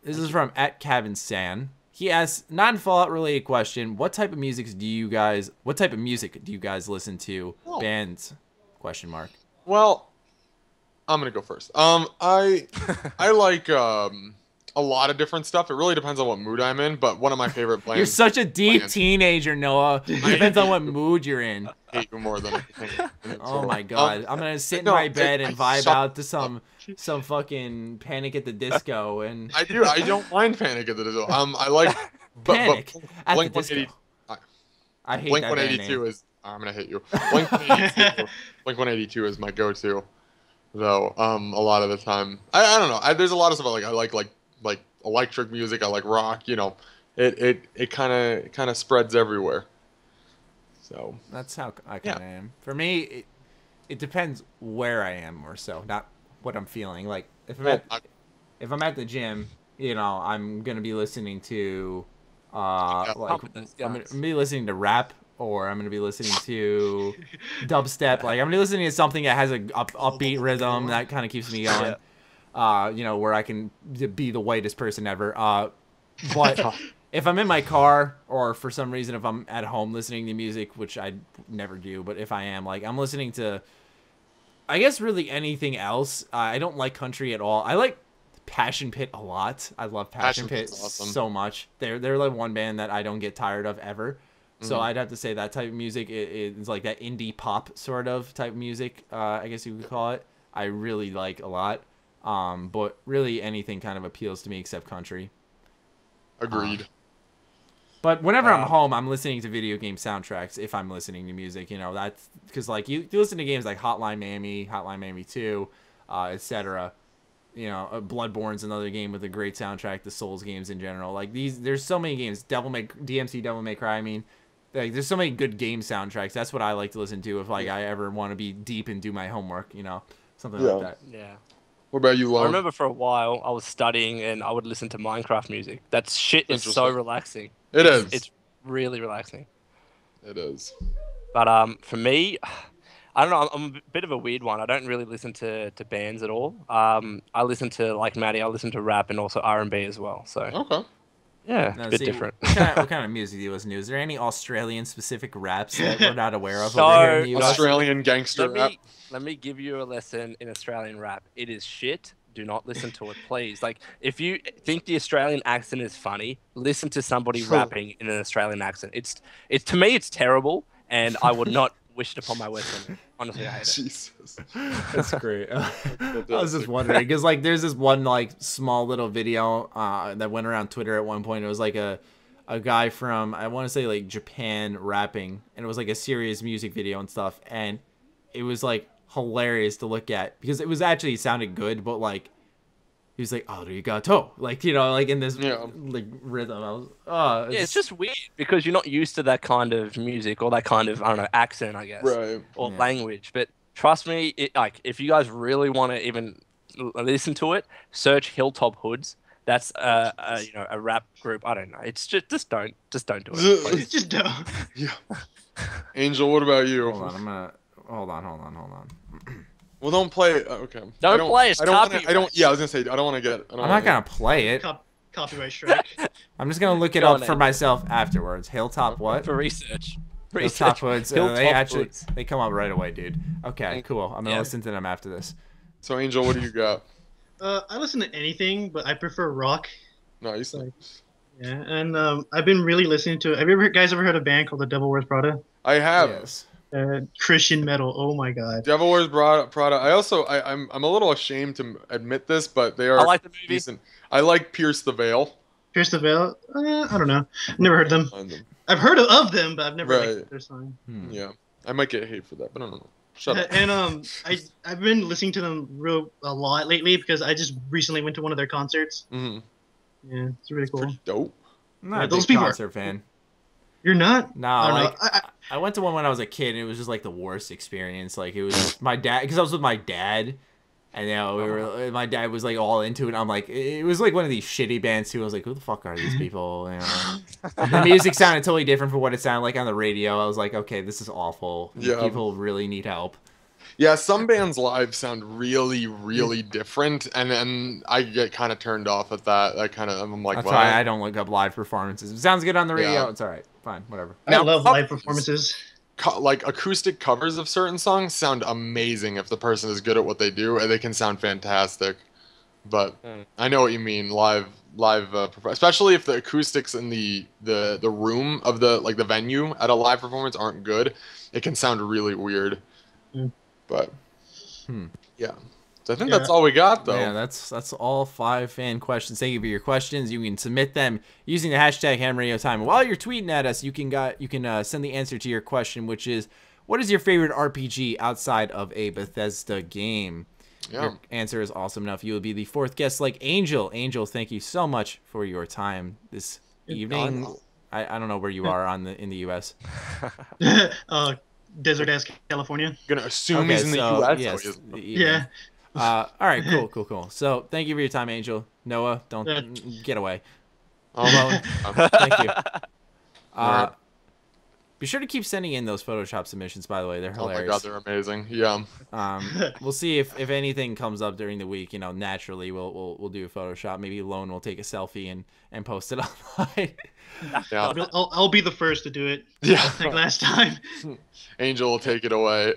this is from @KavinSan. He asks, non-Fallout related question, what type of music do you guys listen to? Oh. Bands? Question mark. Well, I'm gonna go first. I like a lot of different stuff. It really depends on what mood I'm in, but one of my favorite bands. You're such a deep teenager, Noah. It depends on what mood you're in. I hate you more than anything. Oh my god. I'm gonna sit in my bed and vibe out to some fucking Panic at the Disco and I don't mind Panic at the Disco. I like Panic at the Blink Disco. I hate Blink that band 182 name. is I'm gonna hit you. Blink 182 is my go-to, though. A lot of the time, I don't know. There's a lot of stuff I like electric music. I like rock. You know, it kind of spreads everywhere. So that's how I kind of am. For me, it depends where I am more so, not what I'm feeling. Like if I'm at the gym, you know, I'm gonna be listening to I'm gonna be listening to rap, or I'm gonna be listening to dubstep. Like I'm gonna be listening to something that has a upbeat rhythm that kind of keeps me going. You know, where I can be the whitest person ever. But if I'm in my car, or for some reason if I'm at home listening to music, which I never do, but if I am, like, I'm listening to, I guess, really anything else. I don't like country at all. I like Passion Pit a lot. I love Passion Pit awesome. so much. They're like one band that I don't get tired of ever. So I'd have to say that type of music is like that indie pop sort of type of music, I guess you could call it. I really like a lot. But really anything kind of appeals to me except country. Agreed. But whenever I'm home, I'm listening to video game soundtracks if I'm listening to music. You know, that's because, like, you listen to games like Hotline Miami 2, etc. You know, Bloodborne's another game with a great soundtrack. The Souls games in general, like there's so many games. DMC Devil May Cry. I mean, like, there's so many good game soundtracks. That's what I like to listen to if I ever want to be deep and do my homework. You know, something like that. Yeah. What about you, Lon? I remember for a while I was studying and I would listen to Minecraft music. That shit is so relaxing. It is. It's really relaxing. It is. But for me, I don't know. I'm a bit of a weird one. I don't really listen to bands at all. I listen to, like Matty, I listen to rap and also R&B as well. So Okay. yeah, it's a bit different. What kind of music do you listen to? Is there any Australian specific raps that we're not aware of So, over here in the US? Australian gangster rap. Let me give you a lesson in Australian rap. It is shit. Do not listen to it, please. Like, if you think the Australian accent is funny, listen to somebody rapping in an Australian accent. It's to me, it's terrible, and I would not wish it upon my worst enemy. Honestly, I hate it. Jesus. That's great. I was just wondering because, like, there's this one, like, small little video that went around Twitter at one point. It was like a guy from, I want to say, like, Japan rapping, and it was like a serious music video and stuff, and it was like hilarious to look at because it was actually sounded good, but like he was like, arigato, like, you know, like in this like rhythm. I was it's just weird because you're not used to that kind of music or that kind of, I don't know, accent, I guess, Right. or language. But trust me, like, if you guys really want to even listen to it, search Hilltop Hoods. That's you know, a rap group. I don't know. It's just don't do it. Just don't. Yeah. Angel, what about you? Hold on. Well, don't play it. Okay. Don't play it. I don't. Yeah, I was gonna say I don't want to get. I'm not gonna play it. copyright strike. I'm just gonna look it up for myself afterwards. Hilltop what? For research. Hilltop Woods. They come up right away, dude. Okay, cool. I'm gonna listen to them after this. So Angel, what do you got? I listen to anything, but I prefer rock. Nice. Yeah, and I've been really listening to. Have you guys ever heard of a band called The Devil Wears Prada? I have. Yes. Christian metal. Oh my god. Devil Wears Prada. I'm a little ashamed to admit this, but they are. I like the movie. Decent. I like Pierce the Veil. Pierce the Veil. I don't know. I've never heard them. I've heard of them, but I've never liked their song. Yeah, I might get hate for that, but I don't know. Shut up. And I've been listening to them a lot lately because I just recently went to one of their concerts. Mm-hmm. Yeah, it's really cool. Pretty dope. I'm not a big concert fan. You're not? No, I went to one when I was a kid, and it was just like the worst experience. Like it was my dad, because I was with my dad, and my dad was like all into it. I'm like, it was like one of these shitty bands too. I was like, who the fuck are these people? The music sounded totally different from what it sounded like on the radio. I was like, okay, this is awful. Yeah. People really need help. Yeah, some bands live sound really, really different, and then I get kind of turned off at that. I'm like, that's why I don't look up live performances. If it sounds good on the radio, it's all right. Fine, whatever. I love live performances. Like acoustic covers of certain songs sound amazing if the person is good at what they do, and they can sound fantastic. But I know what you mean, live, especially if the acoustics in the room of the venue at a live performance aren't good, it can sound really weird. But yeah, so I think that's all we got, though. Yeah, that's all 5 fan questions. Thank you for your questions. You can submit them using the hashtag H.A.M Radio Time. While you're tweeting at us, you can send the answer to your question, which is, what is your favorite RPG outside of a Bethesda game? Yeah. Your answer is awesome enough. You will be the 4th guest, like Angel. Angel, thank you so much for your time this evening. I don't know where you are in the U.S. Desert ass California. I'm gonna assume he's in the U.S. Yes, yeah. All right, cool. So thank you for your time, Angel. Noah, don't get away. Alone. Thank you. Be sure to keep sending in those Photoshop submissions, by the way. They're hilarious. Oh my god, they're amazing. Yeah. We'll see if anything comes up during the week. Naturally we'll do a Photoshop. Maybe Lone will take a selfie and post it online. Yeah. I'll be the first to do it. Yeah. Like last time. Angel will take it away.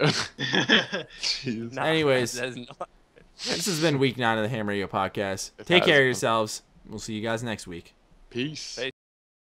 Jeez. Anyways, this has been week 9 of the H.A.M Radio Podcast. Take care of yourselves. We'll see you guys next week. Peace.